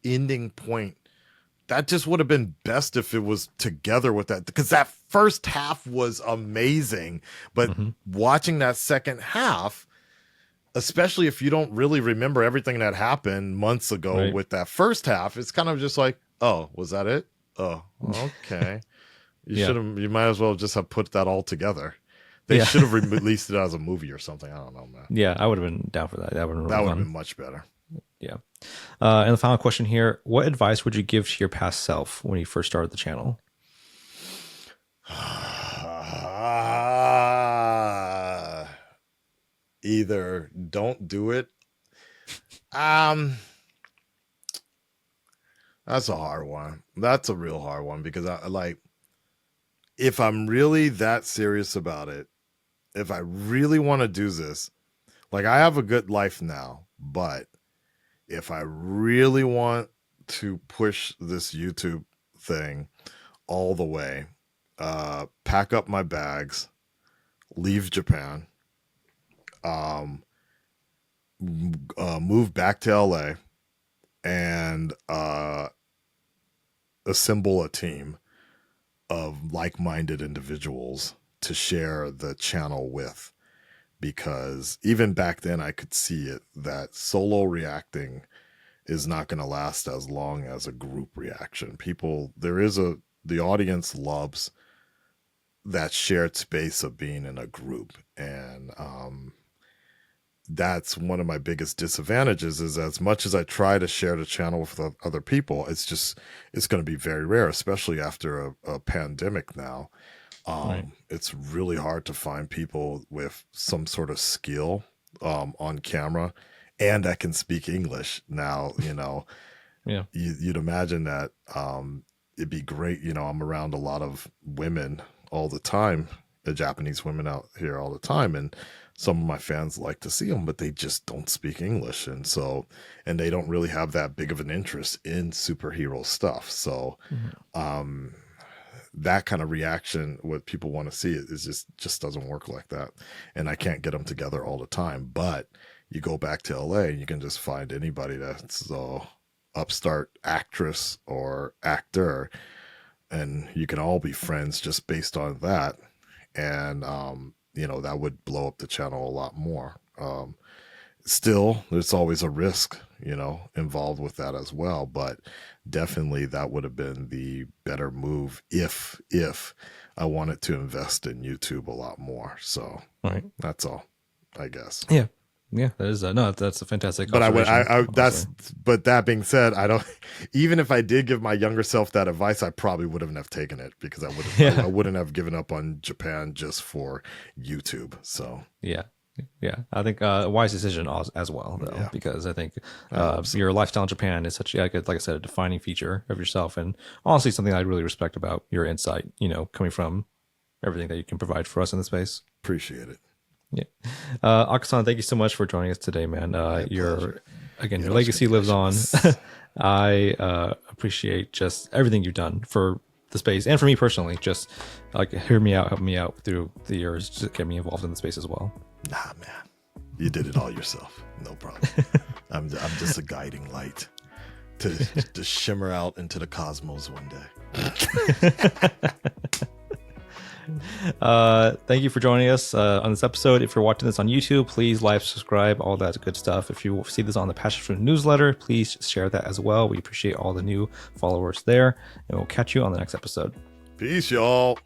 ending point, that just would have been best if it was together with that, because that first half was amazing. But watching that second half, especially if you don't really remember everything that happened months ago with that first half, it's kind of just like, oh, was that it? Oh, okay. You might as well just have put that all together. They should have released it as a movie or something. I don't know, man. Yeah, I would have been down for that. That would have been much better. Yeah. And the final question here: what advice would you give to your past self when you first started the channel? Either don't do it. That's a hard one. That's a real hard one, because I like, if I'm really that serious about it, if I really want to do this, like I have a good life now, but if I really want to push this YouTube thing all the way, pack up my bags, leave Japan, move back to LA, and assemble a team of like-minded individuals to share the channel with. because even back then I could see it that solo reacting is not going to last as long as a group reaction. The audience loves that shared space of being in a group. And that's one of my biggest disadvantages, is as much as I try to share the channel with other people, it's going to be very rare, especially after a pandemic now. Right. It's really hard to find people with some sort of skill on camera and that can speak English. Now, Yeah. you'd imagine that it'd be great. I'm around a lot of women all the time, the Japanese women out here all the time, and some of my fans like to see them, but they just don't speak English, and they don't really have that big of an interest in superhero stuff. So that kind of reaction, what people want to see, is just doesn't work like that, and I can't get them together all the time. But you go back to LA and you can just find anybody that's upstart actress or actor, and you can all be friends just based on that. And that would blow up the channel a lot more. Still, there's always a risk involved with that as well, but definitely that would have been the better move if I wanted to invest in YouTube a lot more. So that's all, I guess. Yeah, that is that's a fantastic. But but that being said, I don't. Even if I did give my younger self that advice, I probably wouldn't have taken it, because I wouldn't have given up on Japan just for YouTube. So yeah, I think a wise decision as well, though, because I think your lifestyle in Japan is such, like I said, a defining feature of yourself, and honestly something I really respect about your insight. Coming from everything that you can provide for us in the space. Appreciate it. Yeah. Akasan, thank you so much for joining us today, man. Your legacy lives on. I appreciate just everything you've done for the space and for me personally. Just help me out through the years, just get me involved in the space as well. Nah, man, you did it all yourself. No problem. I'm just a guiding light to shimmer out into the cosmos one day. Thank you for joining us on this episode. If you're watching this on YouTube, please like, subscribe, all that good stuff. If you see this on the Passion Fruit newsletter, please share that as well. We appreciate all the new followers there, and we'll catch you on the next episode. Peace, y'all.